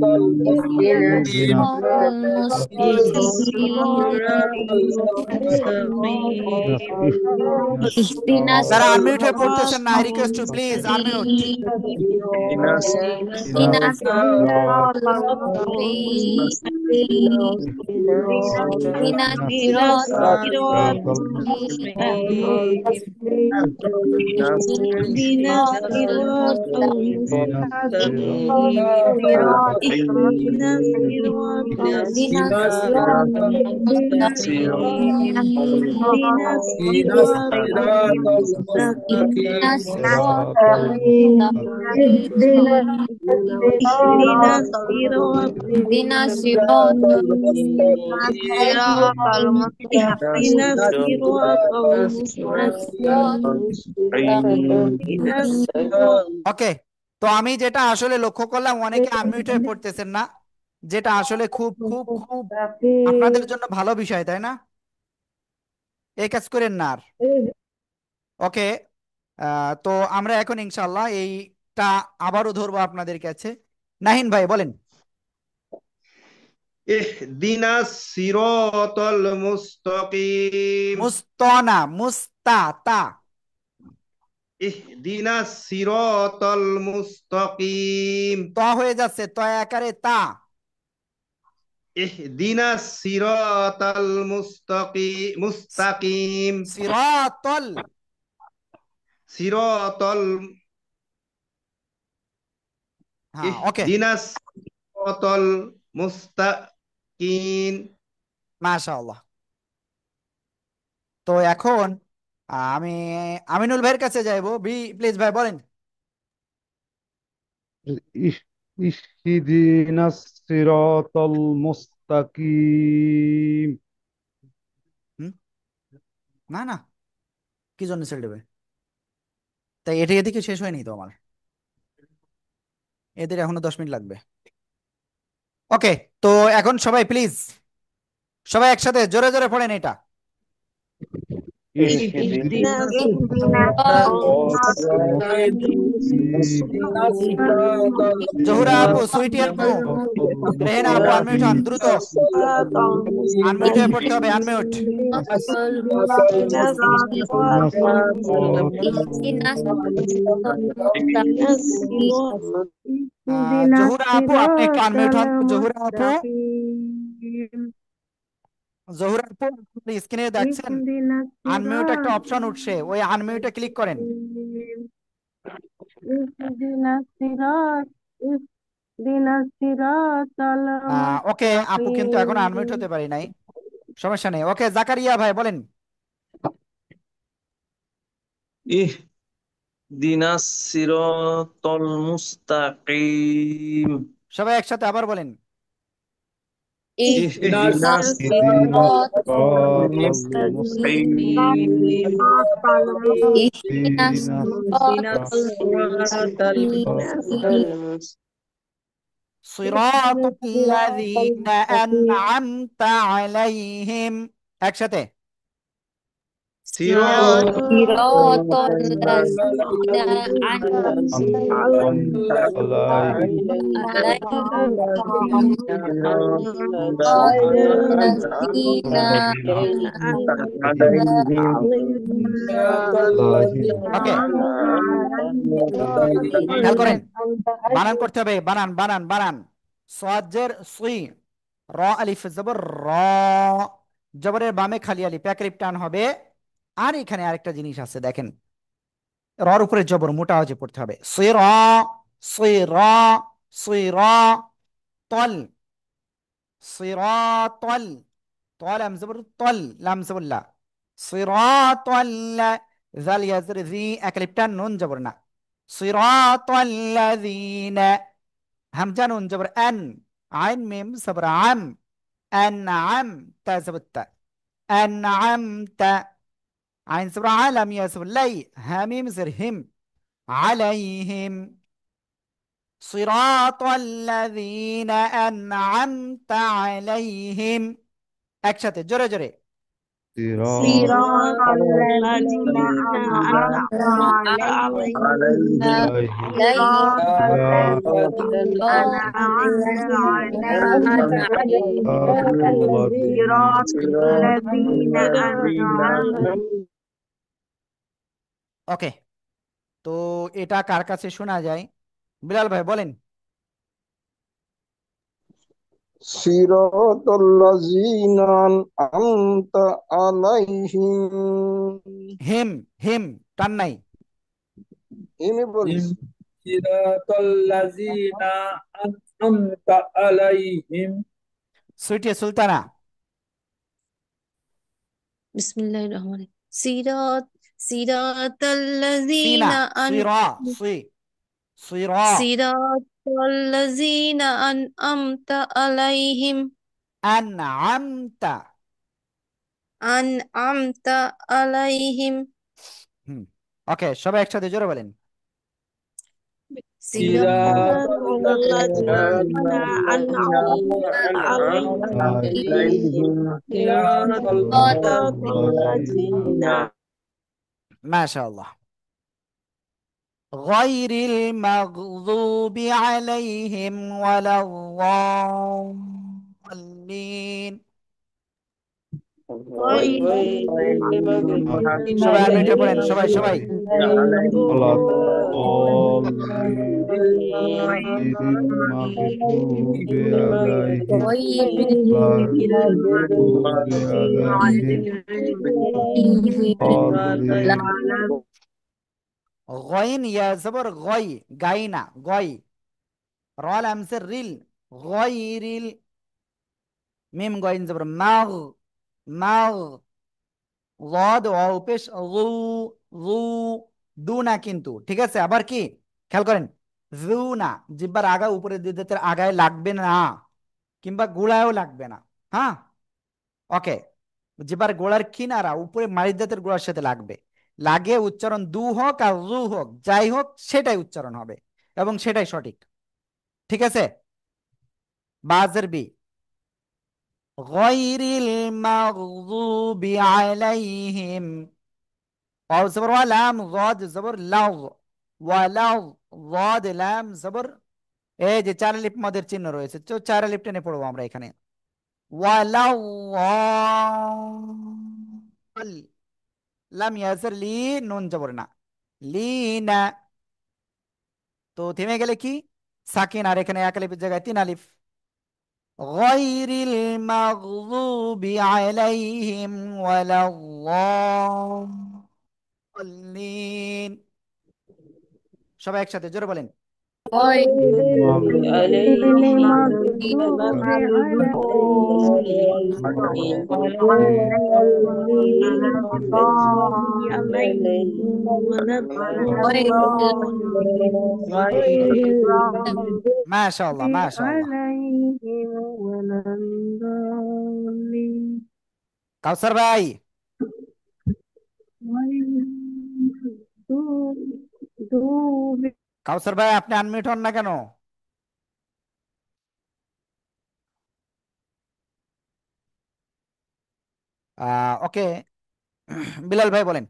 C: সিরাতাল
B: اهدنا
C: মুস্তাকিম।
B: الصراط المستقيم اهدنا
A: যারা
B: الصراط
A: আনমিউট হয়ে পড়তেছেন না, I request to please unmute.
B: المستقيم اهدنا الصراط المستقيم اهدنا
J: اهدنا
B: الصراط
J: الصراط
B: المستقيم
J: اهدنا الصراط المستقيم اهدنا الصراط
B: اهدنا الصراط المستقيم
J: اهدنا الصراط
B: اهدنا
J: المستقيم
B: الصراط
D: اهدنا
J: اهدنا
D: الصراط
J: الصراط
B: اهدنا الصراط
J: المستقيم اهدنا الصراط المستقيم اهدنا الصراط
A: ওকে, তো আমি যেটা আসলে লক্ষ্য করলাম অনেকে আনমিউট হয়ে পড়তেছেন না, যেটা আসলে খুব খুব খুব আপনাদের জন্য ভালো বিষয়, তাই না? এই কাজ করেন না আর। ওকে, তো আমরা এখন ইনশাল্লাহ এইটা আবারও ধরবো আপনাদের কাছে। নাহিন ভাই বলেন।
F: ইহদিনাস সিরাতাল মুস্তাকিম।
A: মুস্তানা, মুস্তা তা,
F: ইহদিনাস সিরাতাল মুস্তাকিম।
A: ত হয়ে যাচ্ছে ত আকারে তা।
F: ইহদিনাস সিরাতাল মুস্তাকিম।
A: সিরাতল,
F: সিরাতাল
A: হ্যাঁ ওকে,
F: ইহদিনাস সিরাতাল মুস্তাকিম।
A: মাশাআল্লাহ। তো এখন আমি আমিনুল ভাইয়ের কাছে যাইবো। প্লিজ ভাই বলেন।
G: ইহ ইহদিনাস সিরাতাল মুস্তাকিম।
A: হুম, না না, কি জন্য ছেড়ে দেবে? তাই এটা এদিকে শেষ হয়নি তো আমার, এদের এখনো 10 মিনিট লাগবে। ওকে, তো এখন সবাই প্লিজ, সবাই একসাথে জোরে জোরে পড়েন এটা।
J: اهدنا
I: ইহদিনাস
A: জহুরা আপু, সুইটি আপু, রেহেনা আপু, আনমিউট হন দ্রুত,
J: الصراط
A: আনমিউট হয়ে পড়তে হবে,
J: المستقيم
A: আনমিউট।
J: اهدنا الصراط
B: اهدنا
J: اهدنا الصراط
D: اهدنا
A: জহুরা আপু আপনি একটু
D: الصراط
A: আনমিউট হন। জহুরা আপু,
D: المستقيم
A: জহুরা আপু আপনি স্ক্রিনে দেখছেন
D: اهدنا
A: আনমিউট একটা
D: الصراط
A: অপশন উঠছে, ওই আনমিউটে ক্লিক করেন।
D: المستقيم اهدنا الصراط اهدنا الصراط
A: ওকে, আপু কিন্তু এখন আনমিউট
D: المستقيم
A: হতে পারি নাই, সমস্যা নেই। ওকে, জাকারিয়া ভাই বলেন।
E: ইহদিনাস সিরাতাল মুস্তাকিম।
A: সবাই একসাথে আবার বলেন।
B: اهدنا
E: ইহদিনাস
B: الصراط
G: সিরাতাল
B: المستقيم
G: মুস্তাকিম।
B: اهدنا
G: ইহদিনাস
B: الصراط المستقيم
A: صراط الذين أنعمت عليهم, একসাথে।
J: صراط
B: صراط الذين
G: أنعمت عليهم
B: عليهم صراط
J: الذين
B: الذين
J: أنعمت عليهم
A: ওকে, খেয়াল করেন, বানান করতে হবে, বানান বানান বানান। সোয়াজের সুই, র আলিফ জবর র, জবরের বামে খালি আলিফ, প্যাকরিপ টান হবে। আর এখানে আরেকটা জিনিস আছে দেখেন, রর উপরে জবর মোটা আওয়াজে পড়তে হবে। সুই র, সুই র, সুই র, তল, সিরাতাল, তল লাম জবর তল, লাম জবর লা, সিরাতাল, জাল ইয়াজর জি, এক আলিফ টান, নুন জবর না, সিরাতাল্লাযীনা, হামজা নুন জবর আন, আইন মিম জবর আম, আনআমতা জবর তা, আনআমতা, আইন জবর আ, লাম ইয়া জবর লাই, হা মিম জবর হিম, আলাইহিম, সিরাতাল্লাযীনা আনআমতা আলাইহিম, একসাথে জোরে জোরে।
J: صراط
D: صراط
J: الذين
D: الذين
J: أنعمت
D: أنعمت
J: عليهم
G: عليهم
B: عليهم
D: عليهم
B: صراط
D: أنعمت عليهم
G: الذين
D: صراط الذين أنعمت
A: ওকে, তো এটা কার কাছে শোনা যায়? বিলাল ভাই বলেন।
I: صراط الذين أنعمت عليهم
A: হিম হিম টান নাই।
I: এমনি বলিস
C: সিরাতাল্লাযীনা আন'আমতা আলাইহিম।
A: সুইটিয়া সুলতানা।
B: বিসমিল্লাহির রহমানির সিরাত
A: সিনা
B: সিরাতাল্লাযীনা
A: সুইরা সুই সুইরা
B: সিরাতাল্লাযীনা আন'আমতা আলাইহিম
A: আনআমতা।
B: আন'আমতা আলাইহিম
A: হুম, ওকে, সবাই একসাথে জোরে বলেন।
J: সিরাতাল্লাযীনা
C: সিরাতাল্লাযীনা
J: আন'আমতা আলাইহিম সিরাতাল্লাযীনা
A: মাশাআল্লাহ। গায়রিল মাগযুবি আলাইহিম ওয়ালাদ-দাল্লিন। সবাই আনমিউট হয়ে পড়েন, সবাই সবাই।
G: ولا الضالين المغضوب عليهم ولا المغضوب عليهم الضالين
A: গয়ন ইয়া জবর গয়, গাইনা গয়। রল আমসের রিল, গয়রিল। মিম গয়ন জবর মাগ, মাগ। লদ ওয়াও পেশ লু, লু। দু না কিন্তু, ঠিক আছে? আবার কি খেয়াল করেন, জু না, জিব্বার আগা উপরে দিতে আগায় লাগবে না, কিংবা গোড়ায়ও লাগবে না। হ্যাঁ, ওকে। জিব্বার গোড়ার কিনারা উপরে মাড়ি দাঁতের গোড়ার সাথে লাগবে। লাগে উচ্চারণ দু হোক আর রু হোক, যাই হোক সেটাই উচ্চারণ হবে এবং সেটাই সঠিক, ঠিক আছে? বাজের বি, গয়রিল মাগযুবি আলাইহিম। واو زبر ولام ضاد زبر লাউ, ওয়ালাউ। ضاد লাম জবর, এই যে চার লিপ মদের চিহ্ন রয়েছে, তো চার লিপ টেনে পড়বো আমরা এখানে। ওয়ালাউ, লাম ইয়াজের লি, নুন জবর না, লি না। তো থেমে গেলে কি সাকিন, আর এখানে এক আলিফের জায়গায় তিন আলিফ। গায়রিল মাগযুবি আলাইহিম ওয়ালাদ-দাল্লিন। সবাই একসাথে জোরে বলেন।
D: المغضوب عليهم ولا الضالين
A: মাশাআল্লাহ মাশাআল্লাহ।
D: عليهم ولا الضالين
A: কাউসার ভাই,
D: المغضوب
A: কাউসার ভাই আপনি আনমিউট হন না কেন? ওকে, বিলাল ভাই বলেন।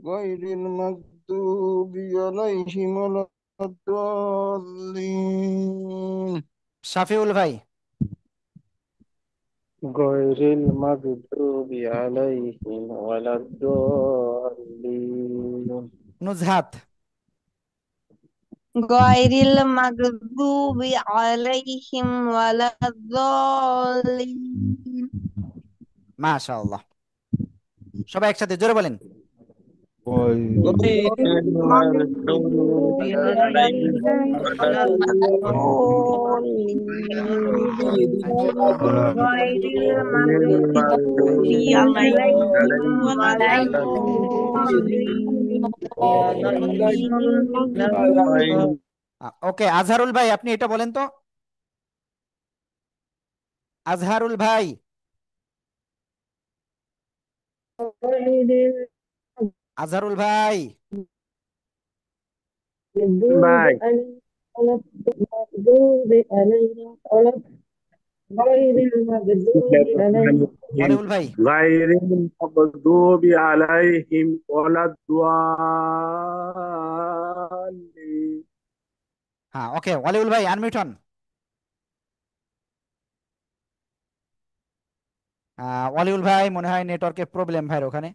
I: غير المغضوب عليهم ولا الضالين
A: শাফিউল ভাই,
I: غير المغضوب عليهم ولا الضالين
A: নুজহাত,
K: غير المغضوب عليهم ولا الضالين
A: মাশাআল্লাহ। সবাই একসাথে জোরে বলেন।
G: غير
K: المغضوب عليهم ولا الضالين غير المغضوب عليهم ولا الضالين
A: ওকে, আজহারুল ভাই আপনি এটা বলেন তো। আজহারুল ভাই, আজহারুল ভাই।
I: ভাই
A: ওয়ালিউল ভাই,
I: غير المغضوب عليهم ولا الضالين
A: হ্যাঁ ওকে, ওয়ালিউল ভাই আনমিউট হন। ওয়ালিউল ভাই মনে হয় নেটওয়ার্কের প্রবলেম ভাইয়ের ওখানে।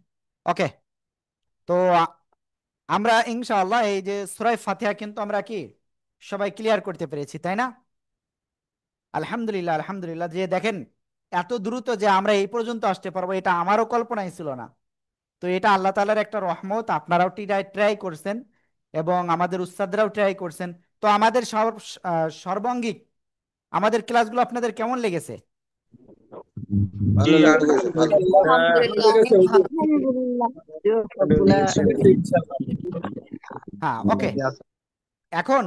A: ওকে, তো আমরা ইনশাআল্লাহ এই যে সূরা ফাতিহা কিন্তু আমরা কি সবাই ক্লিয়ার করতে পেরেছি, তাই না? আলহামদুলিল্লাহ, আলহামদুলিল্লাহ। যে দেখেন এত দ্রুত যে আমরা এই পর্যন্ত আসতে পারবো এটা আমারও কল্পনায় ছিল না। তো এটা আল্লাহ তাআলার একটা রহমত। আপনারাও ট্রাই ট্রাই করছেন এবং আমাদের উস্তাদরাও ট্রাই করছেন। তো আমাদের সর্বাঙ্গিক আমাদের ক্লাসগুলো আপনাদের কেমন লেগেছে?
E: জি,
C: ভালো লাগছে।
E: আলহামদুলিল্লাহ।
C: ভালো লেগেছে হুজুর।
K: আলহামদুলিল্লাহ।
A: হ্যাঁ, ওকে। এখন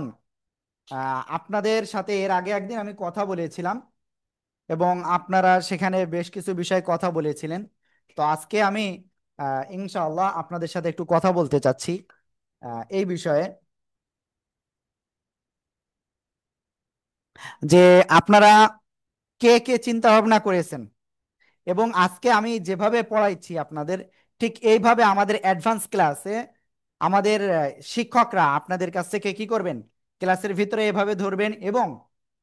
A: আপনাদের সাথে এর আগে একদিন আমি কথা বলেছিলাম এবং আপনারা সেখানে বেশ কিছু বিষয়ে কথা বলেছিলেন। তো আজকে আমি ইনশাআল্লাহ আপনাদের সাথে একটু কথা বলতে চাচ্ছি এই বিষয়ে, যে আপনারা কে কে চিন্তা ভাবনা করেছেন এবং আজকে আমি যেভাবে পড়াইছি আপনাদের ঠিক এইভাবে আমাদের অ্যাডভান্স ক্লাসে আমাদের শিক্ষকরা আপনাদের কাছ থেকে কি করবেন, ক্লাসের ভিতরে এভাবে ধরবেন এবং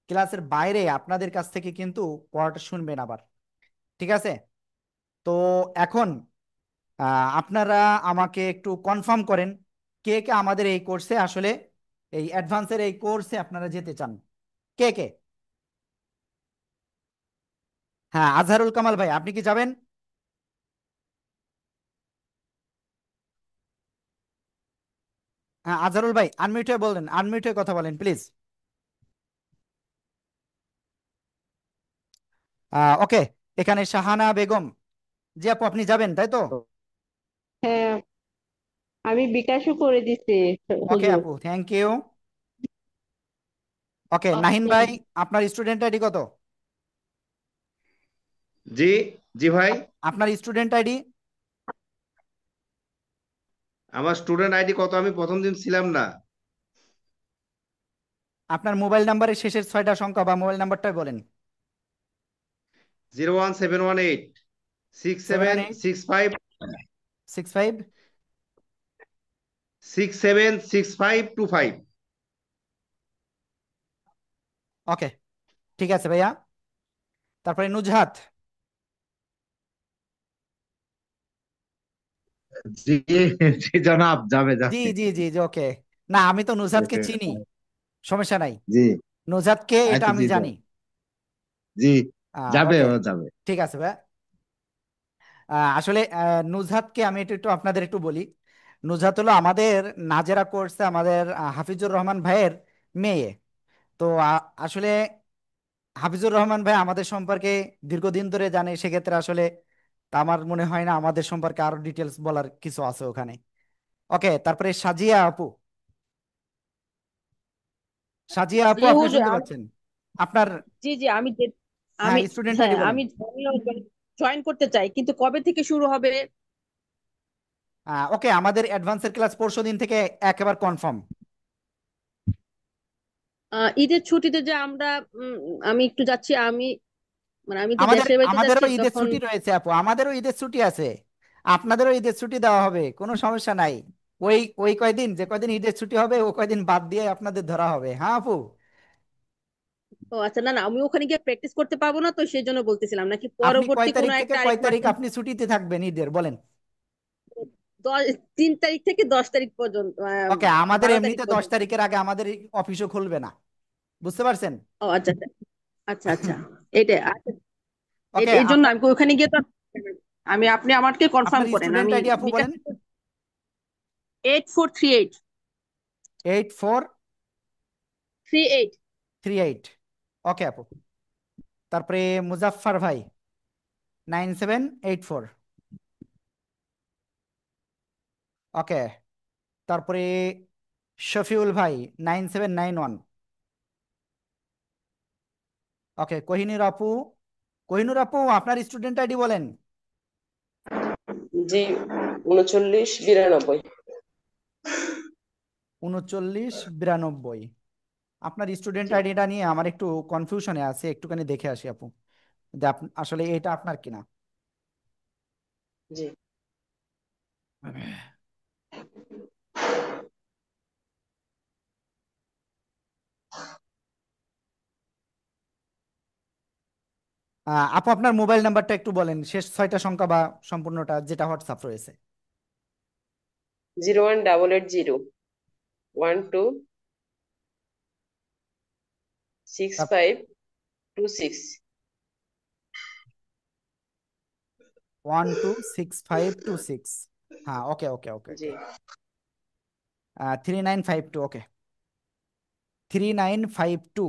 A: ক্লাসের বাইরে আপনাদের কাছ থেকে কিন্তু পড়াটা শুনবেন আবার। ঠিক আছে? তো এখন আপনারা আমাকে একটু কনফার্ম করেন কে কে আমাদের এই কোর্সে আসলে এই অ্যাডভান্সের এই কোর্সে আপনারা যেতে চান, কে কে? হ্যাঁ, আজহারুল কামাল ভাই, আপনি কি যাবেন? হ্যাঁ, আজহারুল ভাই আনমিউট হয়ে বলেন, আনমিউট হয়ে কথা বলেন প্লিজ। ওকে। এখানে শাহানা বেগম, জি আপু আপনি যাবেন তাই তো?
K: হ্যাঁ, আমি বিকাশও করে দিছি
A: ওকে
K: হুজুর।
A: আপু, থ্যাংক ইউ। ওকে, নাহিন
K: ওকে।
A: ভাই আপনার স্টুডেন্ট আইডি কত?
F: জি, জি ভাই।
A: আপনার স্টুডেন্ট আইডি?
F: আমার স্টুডেন্ট আইডি কত আমি প্রথম দিন ছিলাম না।
A: আপনার মোবাইল নাম্বারের শেষের 6টা সংখ্যা বা মোবাইল নাম্বারটা বলেন।
F: 01718
A: seven one eight
F: 6765
A: six five
F: 676525।
A: ওকে, ঠিক আছে ভাইয়া। তারপরে নুজহাত।
L: জি জি জনাব, যাবে
A: জি
L: যাবে।
A: জি জি জি, ওকে। না আমি তো নুজহাতকে
L: ওকে,
A: চিনি, সমস্যা নাই।
L: জি।
A: নুজহাতকে এটা
L: আচ্ছা
A: আমি
L: জি
A: জানি।
L: জি, যাবে
A: ওকে,
L: ও যাবে।
A: ঠিক আছে ভাইয়া। আসলে নুজহাতকে আমি একটু একটু আপনাদের একটু বলি। নুজহাত হলো আমাদের নাজেরা কোর্সে আমাদের হাফিজুর রহমান ভাইয়ের মেয়ে। তো আসলে হাফিজুর রহমান ভাই আমাদের সম্পর্কে দীর্ঘদিন ধরে জানে, সেক্ষেত্রে আসলে তা আমার মনে হয় না আমাদের সম্পর্কে আরো ডিটেলস বলার কিছু আছে ওখানে। ওকে, তারপরে সাজিয়া আপু। সাজিয়া আপু
M: জি
A: আপনি
M: হুজুর,
A: শুনতে পাচ্ছেন? আপনার
M: জি জি আমি
A: হ্যাঁ
M: আমি
A: স্টুডেন্ট
M: হ্যাঁ
A: আইডি বলেন।
M: আমি জয়েন করতে চাই, কিন্তু কবে থেকে শুরু হবে?
A: ওকে, আমাদের অ্যাডভান্সের ক্লাস পরশু দিন থেকে একেবারে কনফার্ম।
M: ঈদের ছুটিতে যে আমরা উম, আমি একটু যাচ্ছি, মানে আমি তো
A: আমাদের
M: দেশের বাড়িতে যাচ্ছি
A: আমাদেরও ঈদের
M: তখন।
A: ছুটি রয়েছে আপু, আমাদেরও ঈদের ছুটি আছে। আপনাদেরও ঈদের ছুটি দেওয়া হবে, কোনো সমস্যা নাই। ওই ওই কয়দিন যে কয়দিন ঈদের ছুটি হবে ও কয়দিন বাদ দিয়ে আপনাদের ধরা হবে, হ্যাঁ আপু।
M: ও আচ্ছা, না না আমি ওখানে গিয়ে প্র্যাকটিস করতে পারবো না, তো সেই জন্য বলতেছিলাম নাকি
A: আপনি কয়
M: পরবর্তী
A: তারিখ
M: কোনো
A: থেকে
M: একটা আরেক
A: কয় তারিখ
M: মাসে।
A: আপনি ছুটিতে থাকবেন ঈদের বলেন?
M: 3 তারিখ থেকে 10 তারিখ পর্যন্ত,
A: ওকে, আমাদের
M: 12 তারিখ
A: এমনিতে 10
M: পর্যন্ত।
A: তারিখের আগে আমাদের অফিসও খুলবে না, বুঝতে পারছেন?
M: ও আচ্ছা আচ্ছা আচ্ছা আচ্ছা, এটা আচ্ছা,
A: ওকে,
M: এই জন্য
A: আপনার
M: আমি ওখানে গিয়ে তো আপনি আমাকে কনফার্ম
A: আপনার
M: করেন।
A: স্টুডেন্ট
M: আমি
A: আইডি আপু
M: বিকাশ
A: বলেন।
M: 8438 38।
A: 8438। ওকে আপু। তারপরে মুজাফফর ভাই 9784। ওকে। তারপরে শফিউল ভাই 9791। ওকে, কোহিনুর আপু আপনার স্টুডেন্ট আইডি বলেন।
N: জি, 3992।
A: 3992। আপনার স্টুডেন্ট আইডিটা নিয়ে আমার একটু কনফিউশনে আছে, একটুখানি দেখে আসি আপু যে আসলে এটা আপনার কিনা।
N: জি,
A: আপু আপনার মোবাইল নাম্বারটা একটু বলেন, শেষ 6টা সংখ্যা বা সম্পূর্ণটা যেটা হোয়াটসঅ্যাপ রয়েছে।
N: 0188 126526।
A: 126526। হ্যাঁ, ওকে ওকে ওকে
N: জি।
A: ওকে। 3952, ওকে। 3952।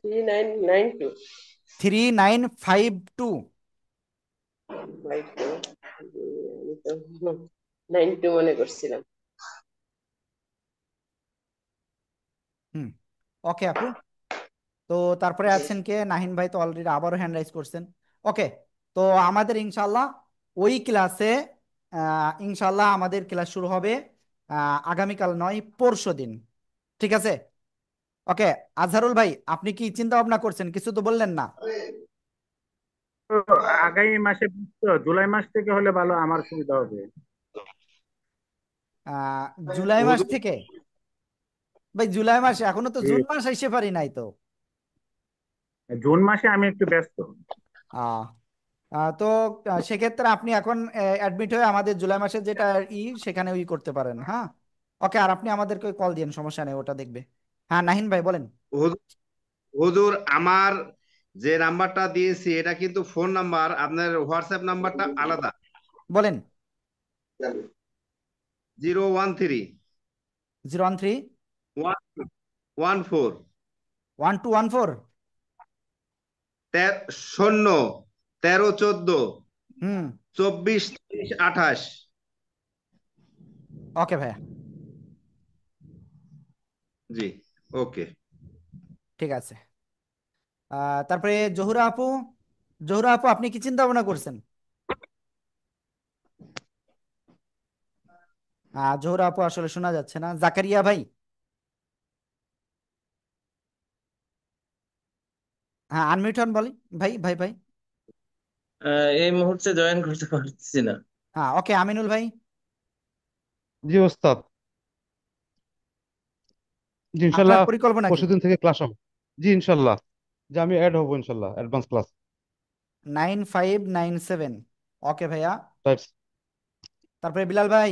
N: 3992।
A: 3952।
N: 92 মনে করছিলাম।
A: হুম, ওকে আপু। তো তারপরে
N: জি।
A: আছেন কে? নাহিন ভাই তো অলরেডি আবারও হ্যান্ড রাইজ করছেন। ওকে। তো আমাদের ইনশাল্লাহ ওই ক্লাসে, ইনশাল্লাহ আমাদের ক্লাস শুরু হবে আগামীকাল নয়, পরশু দিন। ঠিক আছে? ওকে। আজহারুল ভাই, আপনি কি চিন্তা ভাবনা করছেন? কিছু তো বললেন না।
I: তো আগামী মাসে তো জুলাই মাস থেকে হলে ভালো, আমার সুবিধা হবে।
A: আহ, জুলাই মাস
F: হুজুর,
A: থেকে? ভাই জুলাই মাসে এখনো তো
I: জি,
A: জুন মাস এসে পারি নাই তো।
I: জুন মাসে আমি একটু ব্যস্ত।
A: আহ তো সেক্ষেত্রে আপনি এখন অ্যাডমিট হয়ে আমাদের জুলাই মাসের যেটা সেখানে করতে পারেন। হ্যাঁ, ওকে। আর আপনি আমাদেরকে কল দিন, সমস্যা নেই, ওটা দেখবে। হ্যাঁ নাহিন ভাই বলেন।
F: হুজুর, হুজুর, আমার যে নাম্বারটা দিয়েছি এটা কিন্তু ফোন নাম্বার, আপনার হোয়াটসঅ্যাপ নাম্বারটা আলাদা।
A: বলেন।
F: 013
A: 013
F: 14
A: 1214।
F: শূন্য 13 14
A: হুম,
F: 24 30 28।
A: ওকে ভাইয়া।
F: জি, ওকে।
A: ঠিক আছে। তারপরে জহুরা আপু। জহুরা আপু, আপনি কি চিন্তা ভাবনা করছেন? জহুরা আপু আসলে শোনা যাচ্ছে না। জাকারিয়া ভাই। হ্যাঁ, আনমিউট হন বলি। ভাই ভাই ভাই।
E: এই মুহূর্তে জয়েন করতে পারছি না।
A: হ্যাঁ, ওকে। আমিনুল ভাই।
G: জি ওস্তাদ, জি
A: আপনার
G: ইনশাল্লাহ
A: পরিকল্পনা কি?
G: পরশুদিন থেকে ক্লাস হবে। জি ইনশাল্লাহ, যে আমি অ্যাড হবো ইনশাল্লাহ অ্যাডভান্স ক্লাস
A: 9597। ওকে ভাইয়া।
G: টাইপস।
A: তারপরে বিলাল ভাই।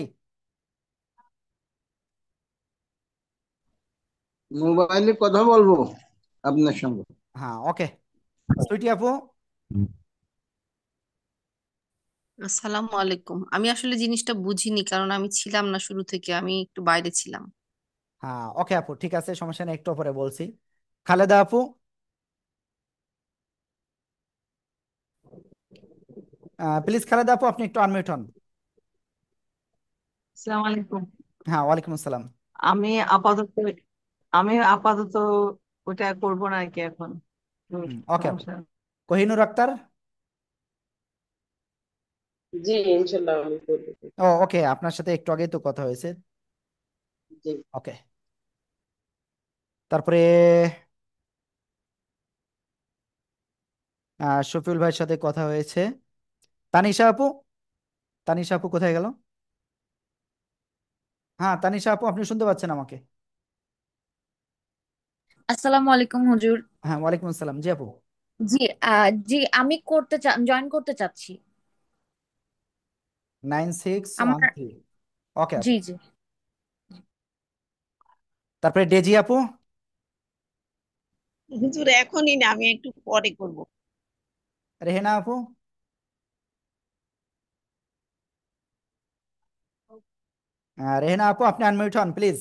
O: মোবাইলে কথা বলবো আপনার সঙ্গে।
A: হ্যাঁ, ওকে। সুইটি আপু।
B: আসসালামু আলাইকুম। আমি আসলে জিনিসটা বুঝিনি কারণ আমি ছিলাম না শুরু থেকে, আমি একটু বাইরে ছিলাম।
A: হ্যাঁ, ওকে আপু, ঠিক আছে, সমস্যা নেই, একটু পরে বলছি। খালেদা আপু। প্লিজ খালেদা আপু, আপনি একটু আনমিউট হন।
P: আসসালামু আলাইকুম।
A: হ্যাঁ, ওয়ালাইকুম আসসালাম।
P: আমি আপাতত আমি আপাতত ওটা করব না আর কি এখন।
A: ওকে আপু।
P: সমস্যা।
A: কোহিনুর আক্তার।
N: জি, ইনশাল্লাহ আমি করবো।
A: ও, ওকে, আপনার সাথে একটু আগেই তো কথা হয়েছে।
N: জি।
A: ওকে। তারপরে শফিউল ভাইয়ের সাথে কথা হয়েছে। তানিশা আপু। তানিশা আপু কোথায় গেল? হ্যাঁ, তানিশা আপু, আপনি শুনতে পাচ্ছেন আমাকে?
Q: আসসালামু আলাইকুম হুজুর।
A: হ্যাঁ, ওয়ালাইকুম আসসালাম। জি আপু।
Q: জি জি, আমি জয়েন করতে চাচ্ছি। আমার
A: 9613। ওকে
Q: জি
A: আপু।
Q: জি।
A: তারপরে ডেজি আপু।
J: হুজুর এখনই না, আমি একটু পরে করব।
A: রেহেনা আপু। রেহেনা আপু, আপনি আনমিউট হন প্লিজ।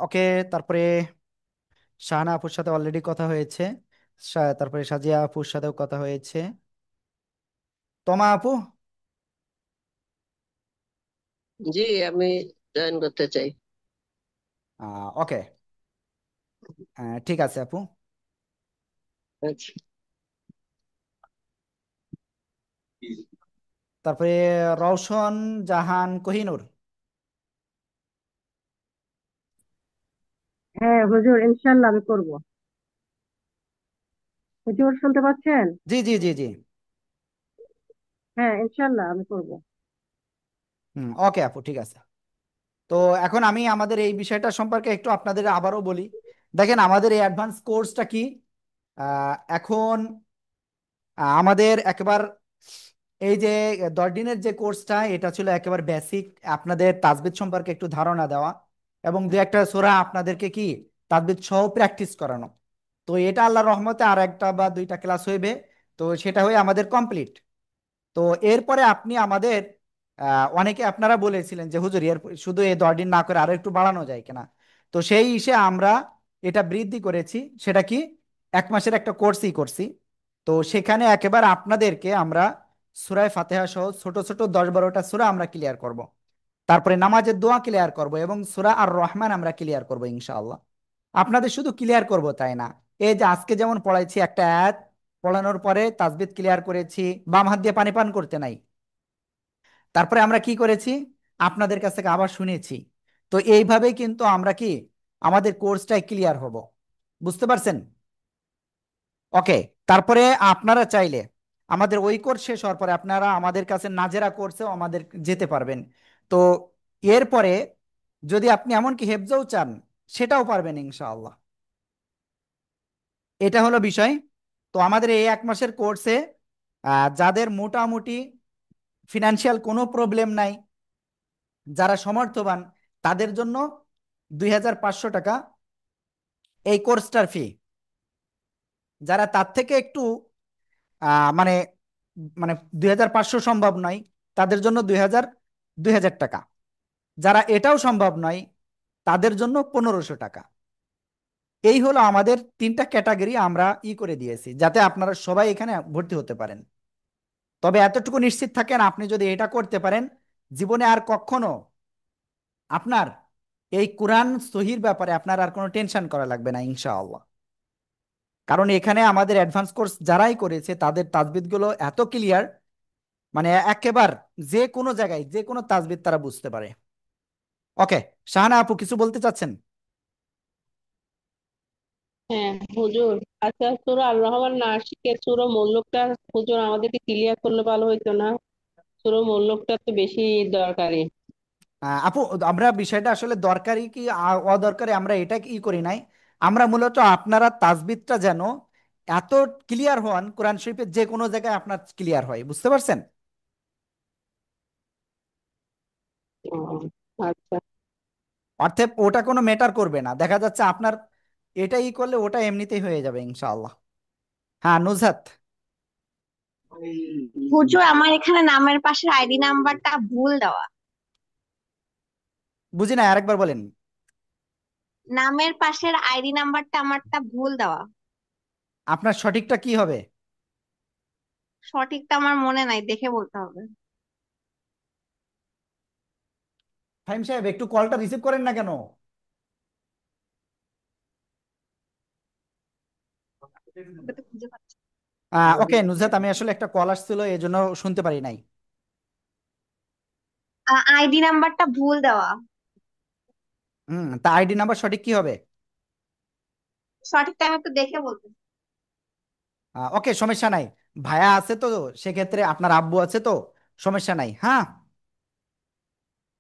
A: ওকে। তারপরে শাহানা আপুর সাথে অলরেডি কথা হয়েছে। তারপরে সাজিয়া আপুর সাথেও কথা হয়েছে। তমা আপু।
N: জি, আমি জয়েন করতে চাই।
A: ওকে। ঠিক আছে আপু।
N: আচ্ছা।
A: তারপরে রওশন জাহান কোহিনুর।
K: হ্যাঁ হুজুর, ইনশাল্লাহ আমি করব। হুজুর শুনতে পাচ্ছেন?
A: জি জি জি জি।
K: হ্যাঁ, ইনশাল্লাহ আমি করব।
A: ওকে আপু, ঠিক আছে। তো এখন আমি আমাদের এই বিষয়টা সম্পর্কে একটু আপনাদের আবারও বলি। দেখেন, আমাদের এই অ্যাডভান্স কোর্সটা কি? এখন আমাদের একবার এই যে 10 দিনের যে কোর্সটা, এটা ছিল একেবারে বেসিক, আপনাদের তাজবিদ সম্পর্কে একটু ধারণা দেওয়া এবং দু একটা সূরা আপনাদেরকে কি তাজবিদ সহ প্র্যাকটিস করানো। তো এটা আল্লাহর রহমতে আর একটা বা দুইটা ক্লাস হইবে, তো সেটা হয়ে আমাদের কমপ্লিট। তো এরপরে আপনি আমাদের অনেকে আপনারা বলেছিলেন যে হুজুর এর শুধু এই 10 দিন না করে আরো একটু বাড়ানো যায় কিনা। তো সেই হিসেবে আমরা এটা বৃদ্ধি করেছি, সেটা কি 1 মাসের একটা কোর্সই করছি। তো সেখানে একেবারে আপনাদেরকে আমরা সূরা ফাতিহা সহ ছোট ছোট 10-12টা সূরা আমরা ক্লিয়ার করব। তারপরে নামাজের দোয়া ক্লিয়ার করব এবং সূরা আর রহমান আমরা ক্লিয়ার করব ইনশাআল্লাহ। আপনাদের শুধু ক্লিয়ার করব তাই না, এই যে আজকে যেমন পড়াইছি একটা আয়াত পড়ানোর পরে তাসবিদ ক্লিয়ার করেছি, বাম হাত দিয়ে পানি পান করতে নাই, তারপরে আমরা কি করেছি আপনাদের কাছ থেকে আবার শুনেছি। তো এইভাবেই কিন্তু আমরা কি আমাদের কোর্সটাই ক্লিয়ার হব, বুঝতে পারছেন? ওকে। তারপরে আপনারা চাইলে আমাদের ওই কোর্স শেষ হওয়ার পরে আপনারা আমাদের কাছে নাজেরা কোর্সেও আমাদের যেতে পারবেন। তো এরপরে যদি আপনি এমনকি হেফজও চান সেটাও পারবেন ইনশাআল্লাহ। এটা হলো বিষয়। তো আমাদের এই 1 মাসের কোর্সে যাদের মোটামুটি ফিনান্সিয়াল কোনো প্রবলেম নাই, যারা সমর্থবান, তাদের জন্য 2500 টাকা এই কোর্সটার ফি। যারা তার থেকে একটু মানে মানে 2500 সম্ভব নয়, তাদের জন্য 2000 টাকা। যারা এটাও সম্ভব নয় তাদের জন্য 1500 টাকা। এই হলো আমাদের 3টা ক্যাটাগরি আমরা করে দিয়েছি, যাতে আপনারা সবাই এখানে ভর্তি হতে পারেন। তবে এতটুকু নিশ্চিত থাকেন, আপনি যদি এটা করতে পারেন জীবনে আর কখনো আপনার এই কোরআন সহির ব্যাপারে আপনার আর কোনো টেনশন করা লাগবে না ইনশাআল্লাহ। কারণ এখানে আমাদের অ্যাডভান্স কোর্স যারাই করেছে তাদের তাজবিদ গুলো এত ক্লিয়ার, মানে একেবার যে কোনো জায়গায় যে কোনো তাজবিদ তারা বুঝতে পারে। ওকে, শাহানা আপু কিছু বলতে চাচ্ছেন?
N: হ্যাঁ হুজুর, আচ্ছা সূরা আর রহমান না শিখে সূরা মুল্লুকটা হুজুর আমাদেরকে ক্লিয়ার করলে ভালো হইতো না? সূরা মুল্লুকটা তো বেশি দরকারি।
A: আপু, আমরা বিষয়টা আসলে দরকারি কি অদরকারি আমরা এটা কি করি নাই, আমরা মূলত আপনারা তাজবিদটা যেন এত ক্লিয়ার হন কোরআন শরীফের যে কোনো জায়গায় আপনার ক্লিয়ার হয়, বুঝতে পারছেন?
N: ও, আচ্ছা।
A: অর্থাৎ ওটা কোনো ম্যাটার করবে না, দেখা যাচ্ছে আপনার এটাই করলে ওটা এমনিতেই হয়ে যাবে ইনশাআল্লাহ। হ্যাঁ নুজহাত।
R: হুজুর আমার এখানে নামের পাশের আইডি নাম্বারটা ভুল দেওয়া।
A: বুঝি না, আরেকবার বলেন।
R: নামের পাশের আইডি নাম্বারটা আমারটা ভুল দেওয়া।
A: আপনার সঠিকটা কি হবে?
R: সঠিকটা আমার মনে নাই, দেখে বলতে হবে।
A: ফাহিম সাহেব একটু কলটা রিসিভ করেন না কেন?
R: ওটা তো খুঁজে পাচ্ছি
A: ওকে নুজহাত, আমি আসলে একটা কল আসছিল এই জন্য শুনতে পারি নাই।
R: আইডি নাম্বারটা ভুল দেওয়া।
A: তা আইডি নাম্বার সঠিক কি হবে?
R: সঠিকটা আমি একটু দেখে বলতে।
A: ওকে, সমস্যা নাই। ভাইয়া আছে তো, সেক্ষেত্রে আপনার আব্বু আছে তো, সমস্যা নাই। হ্যাঁ,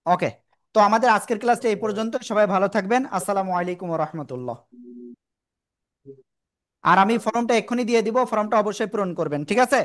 A: ওকে। তো আমাদের আজকের ক্লাসটা এই পর্যন্ত, সবাই ভালো থাকবেন। আসসালামু আলাইকুম ওয়া রাহমাতুল্লাহ। আর আমি ফর্মটা এক্ষুনি দিয়ে দিব, ফর্মটা অবশ্যই পূরণ করবেন, ঠিক আছে?